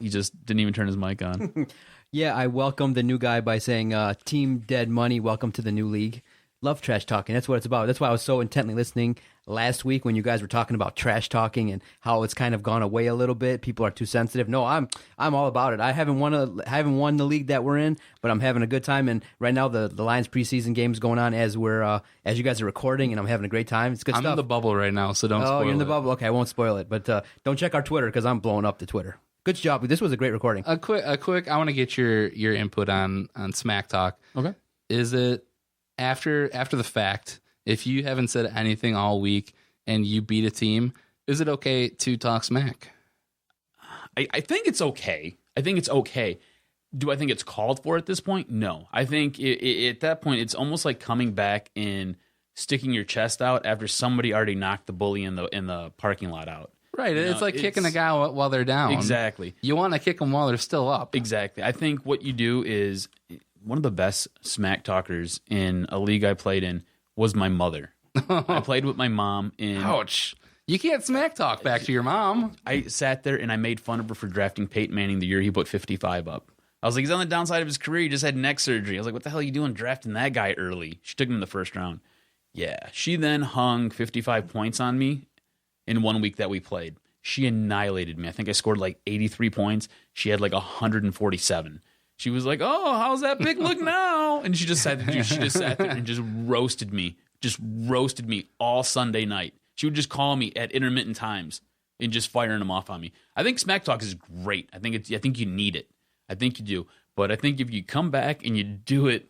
he just didn't even turn his mic on. Yeah, I welcomed the new guy by saying, Team Dead Money, welcome to the new league. Love trash talking. That's what it's about. That's why I was so intently listening last week when you guys were talking about trash talking and how it's kind of gone away a little bit. People are too sensitive. No, I'm all about it. I haven't won the league that we're in, but I'm having a good time. And right now the Lions preseason game's going on as you guys are recording, and I'm having a great time. It's good stuff. I'm in the bubble right now, so don't spoil it. Oh, you're in the bubble? Okay, I won't spoil it. But don't check our Twitter because I'm blowing up the Twitter. Good job. This was a great recording. A quick. I want to get your input on Smack Talk. Okay. Is it after the fact? If you haven't said anything all week and you beat a team, is it okay to talk smack? I think it's okay. Do I think it's called for at this point? No. I think at that point, it's almost like coming back and sticking your chest out after somebody already knocked the bully in the parking lot out. Right. It's like kicking a guy while they're down. Exactly. You want to kick them while they're still up. Exactly. I think what you do is one of the best smack talkers in a league I played in was my mother. I played with my mom in... Ouch. You can't smack talk back to your mom. I sat there and I made fun of her for drafting Peyton Manning the year he put 55 up. I was like, he's on the downside of his career. He just had neck surgery. I was like, what the hell are you doing drafting that guy early? She took him in the first round. Yeah. She then hung 55 points on me in 1 week that we played. She annihilated me. I think I scored like 83 points. She had like 147. She was like, oh, how's that pick look now? And she just sat there and just roasted me. Just roasted me all Sunday night. She would just call me at intermittent times and just firing them off on me. I think smack talk is great. I think you need it. I think you do. But I think if you come back and you do it,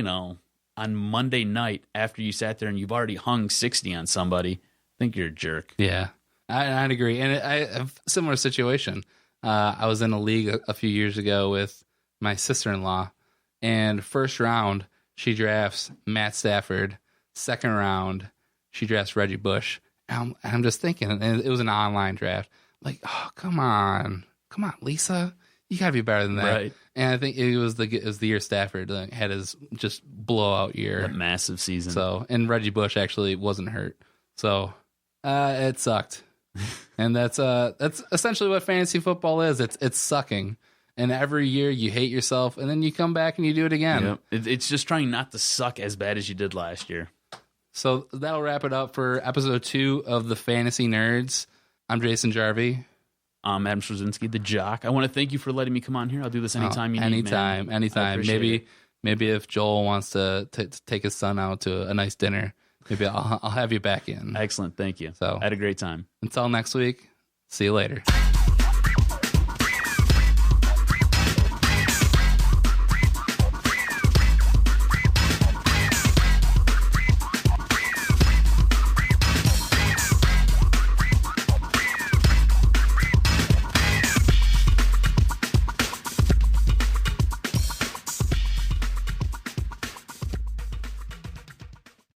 on Monday night after you sat there and you've already hung 60 on somebody, I think you're a jerk. Yeah, I'd agree. And I have a similar situation. I was in a league a few years ago with my sister-in-law, and first round, she drafts Matt Stafford. Second round, she drafts Reggie Bush. And I'm just thinking, and it was an online draft. Like, oh, come on, Lisa, you gotta be better than that. Right. And I think it was the year Stafford had his just blowout year, that massive season. So, and Reggie Bush actually wasn't hurt, so it sucked. And that's essentially what fantasy football is. It's sucking. And every year you hate yourself, and then you come back and you do it again. Yep. It's just trying not to suck as bad as you did last year. So that'll wrap it up for episode 2 of the Fantasy Nerds. I'm Jason Jarvi. I'm Adam Straczynski, the Jock. I want to thank you for letting me come on here. I'll do this anytime you need, man. Anytime. Maybe if Joel wants to take his son out to a nice dinner, maybe I'll have you back in. Excellent. Thank you. So I had a great time. Until next week, see you later.